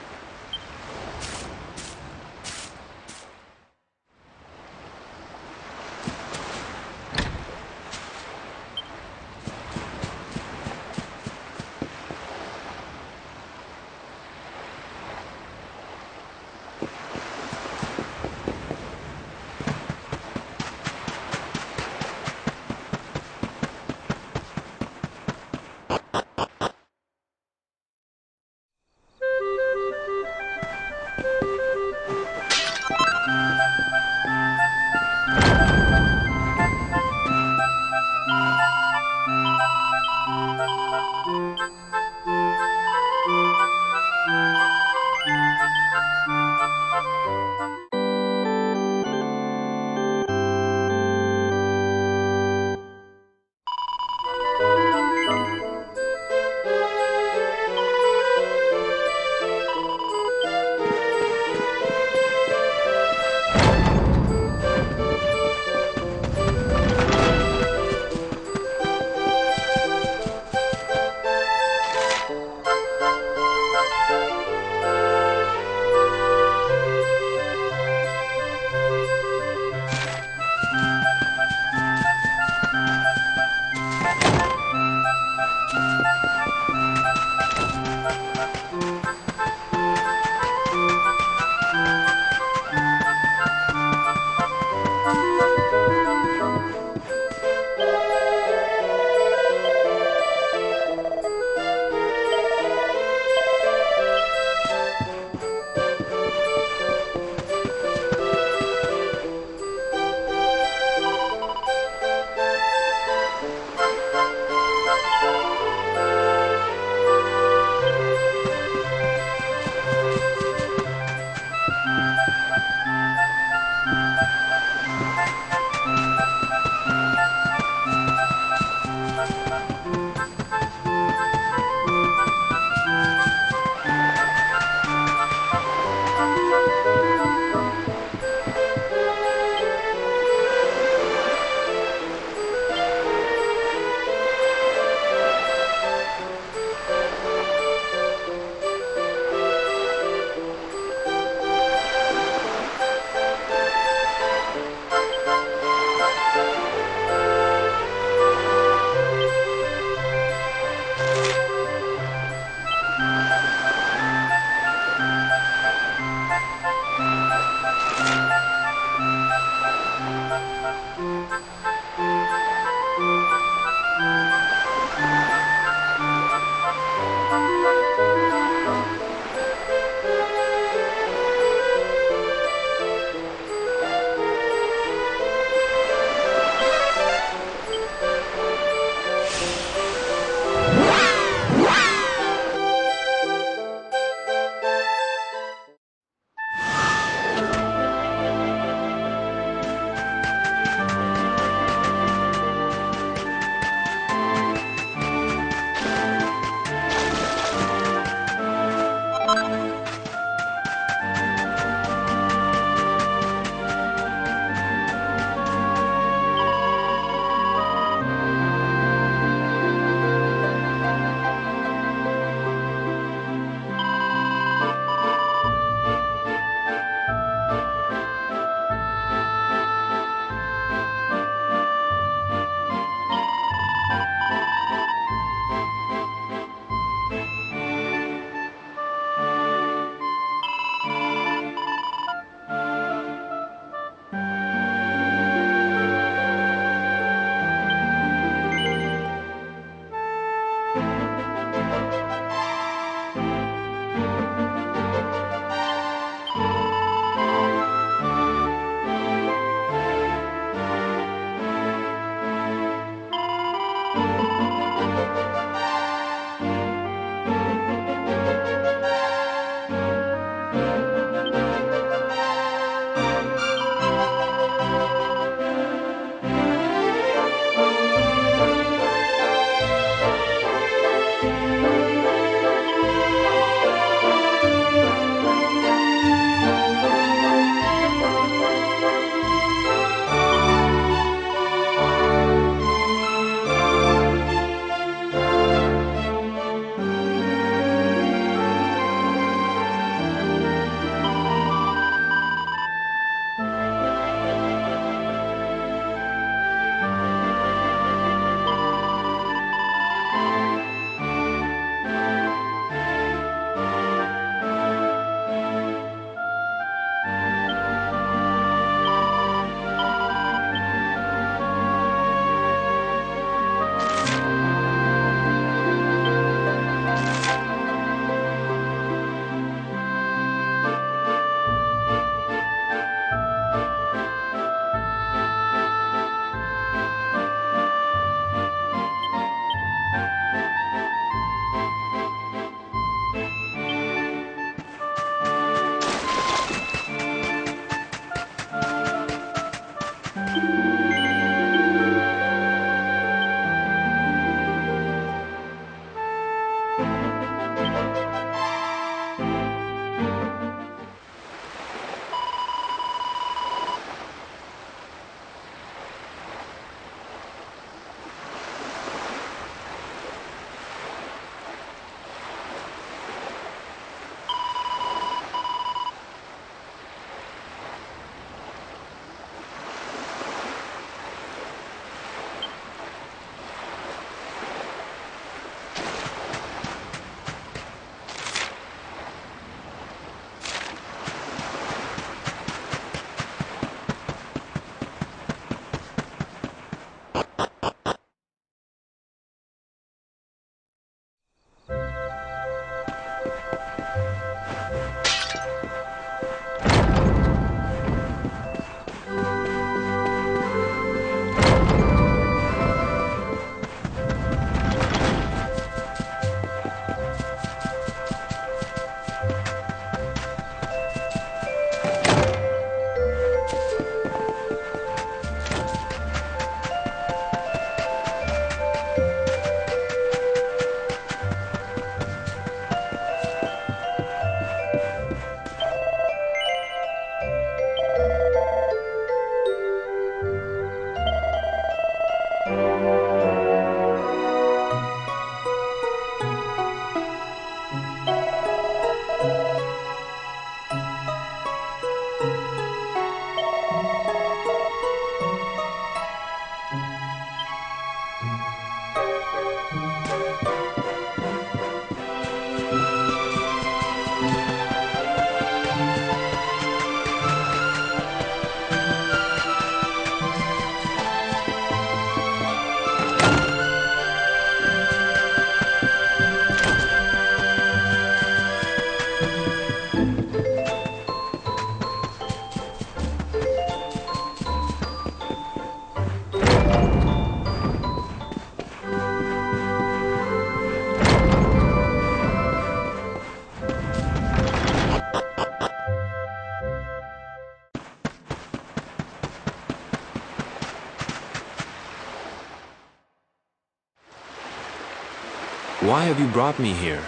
Why have you brought me here?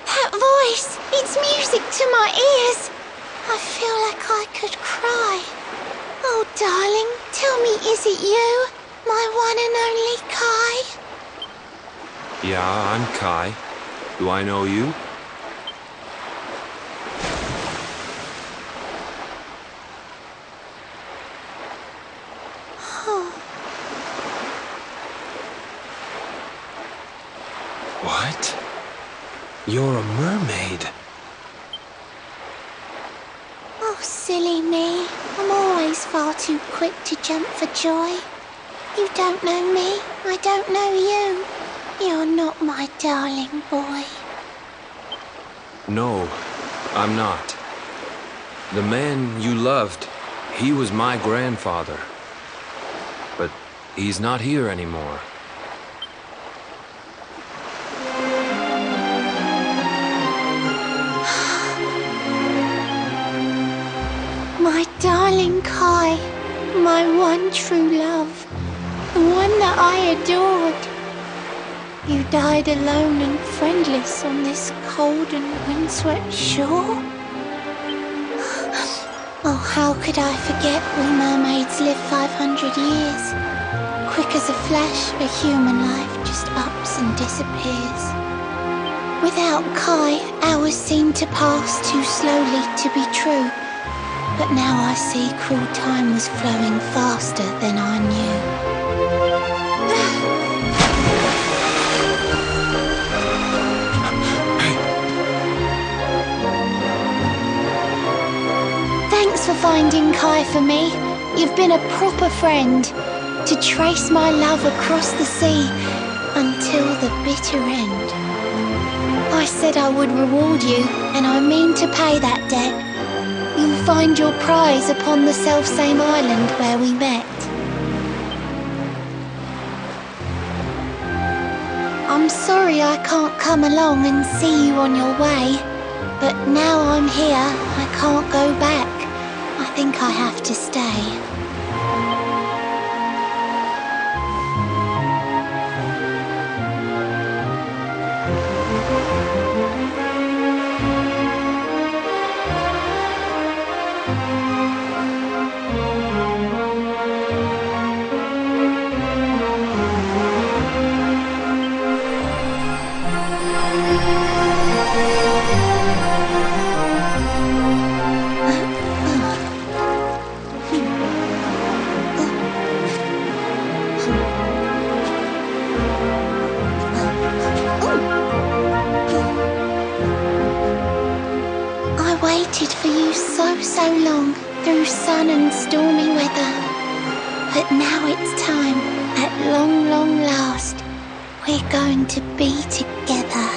That voice! It's music to my ears! I feel like I could cry. Oh, darling, tell me, is it you? My one and only Kai? Yeah, I'm Kai. Do I know you? What? You're a mermaid. Oh, silly me. I'm always far too quick to jump for joy. You don't know me. I don't know you. You're not my darling boy. No, I'm not. The man you loved, he was my grandfather. But he's not here anymore. My darling Kai, my one true love, the one that I adored. You died alone and friendless on this cold and windswept shore? Oh, how could I forget we mermaids live 500 years? Quick as a flash, a human life just ups and disappears. Without Kai, hours seem to pass too slowly to be true. But now I see cruel time was flowing faster than I knew. Thanks for finding Kai for me. You've been a proper friend. To trace my love across the sea until the bitter end. I said I would reward you, and I mean to pay that debt. You'll find your prize upon the selfsame island where we met. I'm sorry I can't come along and see you on your way, but now I'm here, I can't go back. I think I have to stay. For you so long through sun and stormy weather, but now it's time, at long last, we're going to be together.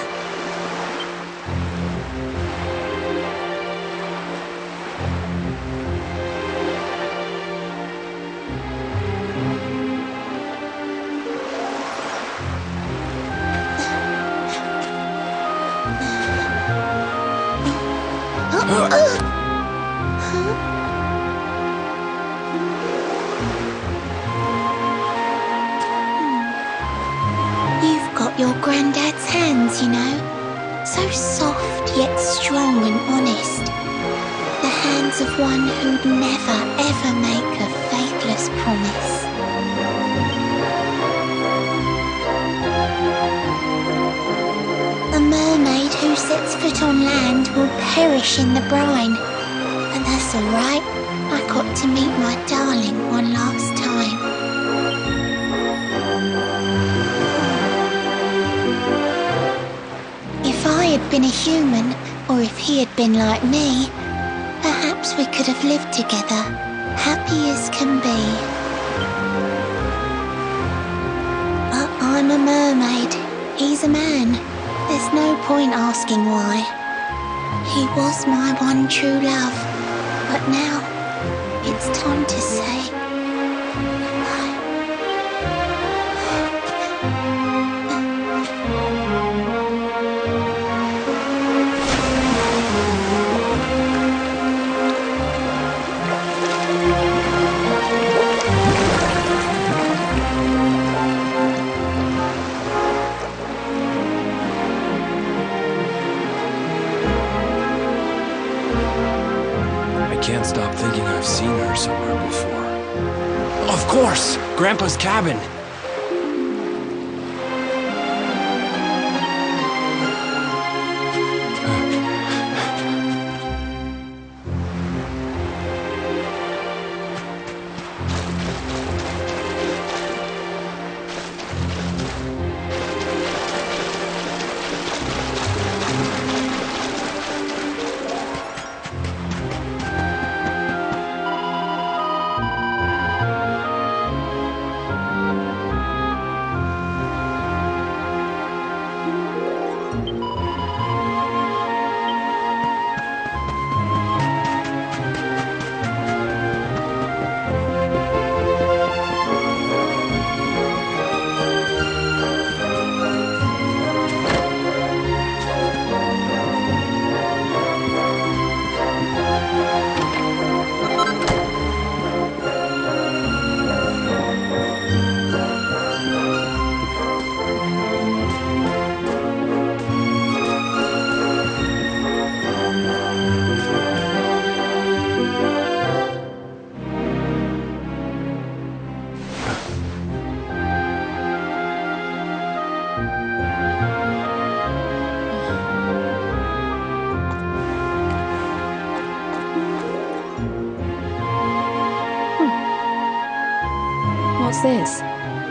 You've got your granddad's hands, you know. So soft yet strong and honest. The hands of one who'd never ever make a faithless promise. A mermaid who sets foot on land will perish in the brine. But that's alright, I got to meet my darling one last time. If I had been a human, or if he had been like me, perhaps we could have lived together, happy as can be. But I'm a mermaid, he's a man. There's no point asking why. He was my one true love, but now it's time to say goodbye. stop thinking I've seen her somewhere before. Of course! Grandpa's cabin! What's this?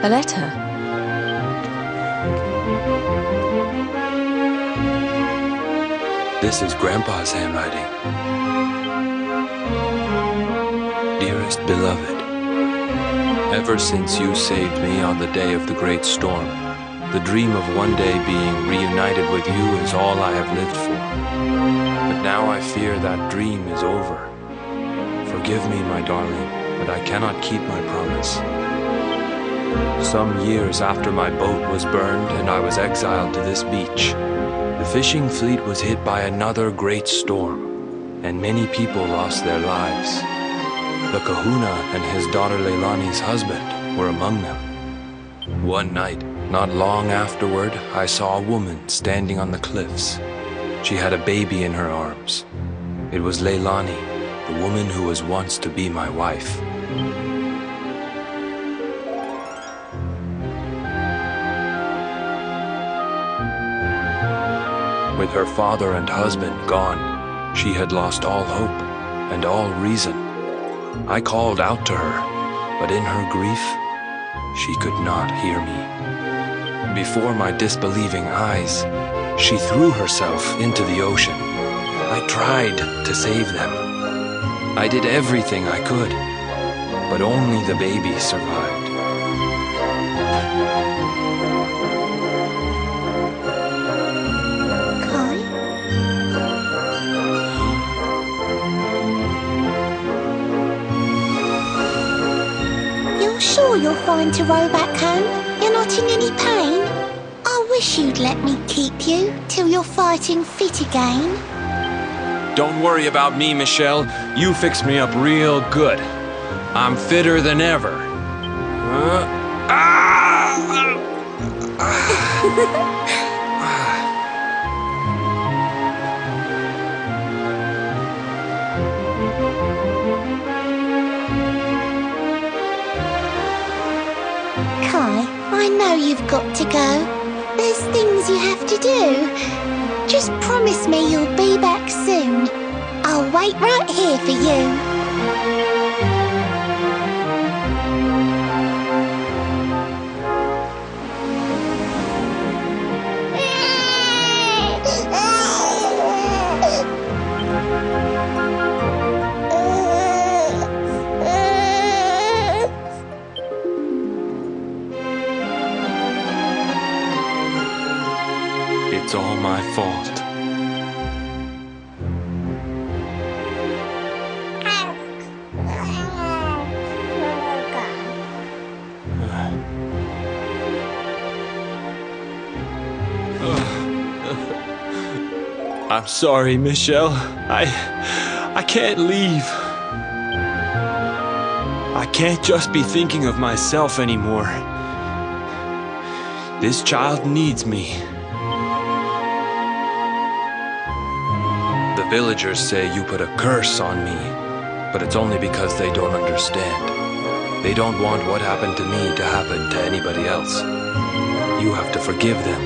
A letter? This is Grandpa's handwriting. Dearest beloved, ever since you saved me on the day of the great storm, the dream of one day being reunited with you is all I have lived for. But now I fear that dream is over. Forgive me, my darling, but I cannot keep my promise. Some years after my boat was burned and I was exiled to this beach, the fishing fleet was hit by another great storm, and many people lost their lives. The kahuna and his daughter Leilani's husband were among them. One night, not long afterward, I saw a woman standing on the cliffs. She had a baby in her arms. It was Leilani, the woman who was once to be my wife. With her father and husband gone, she had lost all hope and all reason. I called out to her, but in her grief, she could not hear me. Before my disbelieving eyes, she threw herself into the ocean. I tried to save them. I did everything I could, but only the baby survived. Sure you're fine to row back home? You're not in any pain? I wish you'd let me keep you till you're fighting fit again. Don't worry about me, Michelle. You fixed me up real good. I'm fitter than ever. I know you've got to go. There's things you have to do. Just promise me you'll be back soon. I'll wait right here for you. It's all my fault. I'm sorry, Michelle. I can't leave. I can't just be thinking of myself anymore. This child needs me. The villagers say you put a curse on me, But it's only because they don't understand. They don't want what happened to me to happen to anybody else. You have to forgive them.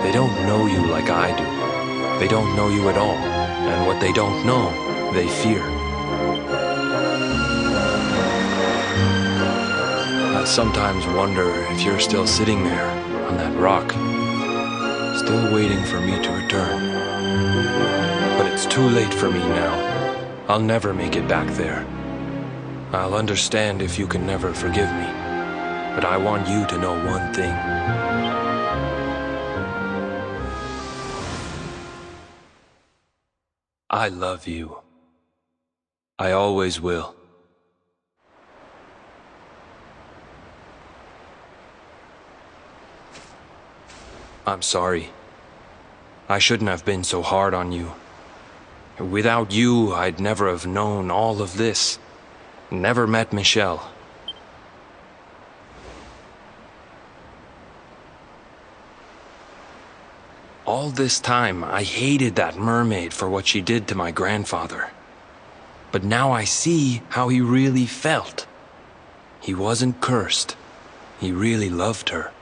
They don't know you like I do. They don't know you at all. And what they don't know, they fear. I sometimes wonder if you're still sitting there on that rock, still waiting for me to return. But it's too late for me now. I'll never make it back there. I'll understand if you can never forgive me. But I want you to know one thing. I love you. I always will. I'm sorry. I shouldn't have been so hard on you. Without you, I'd never have known all of this. Never met Michelle. All this time, I hated that mermaid for what she did to my grandfather. But now I see how he really felt. He wasn't cursed. He really loved her.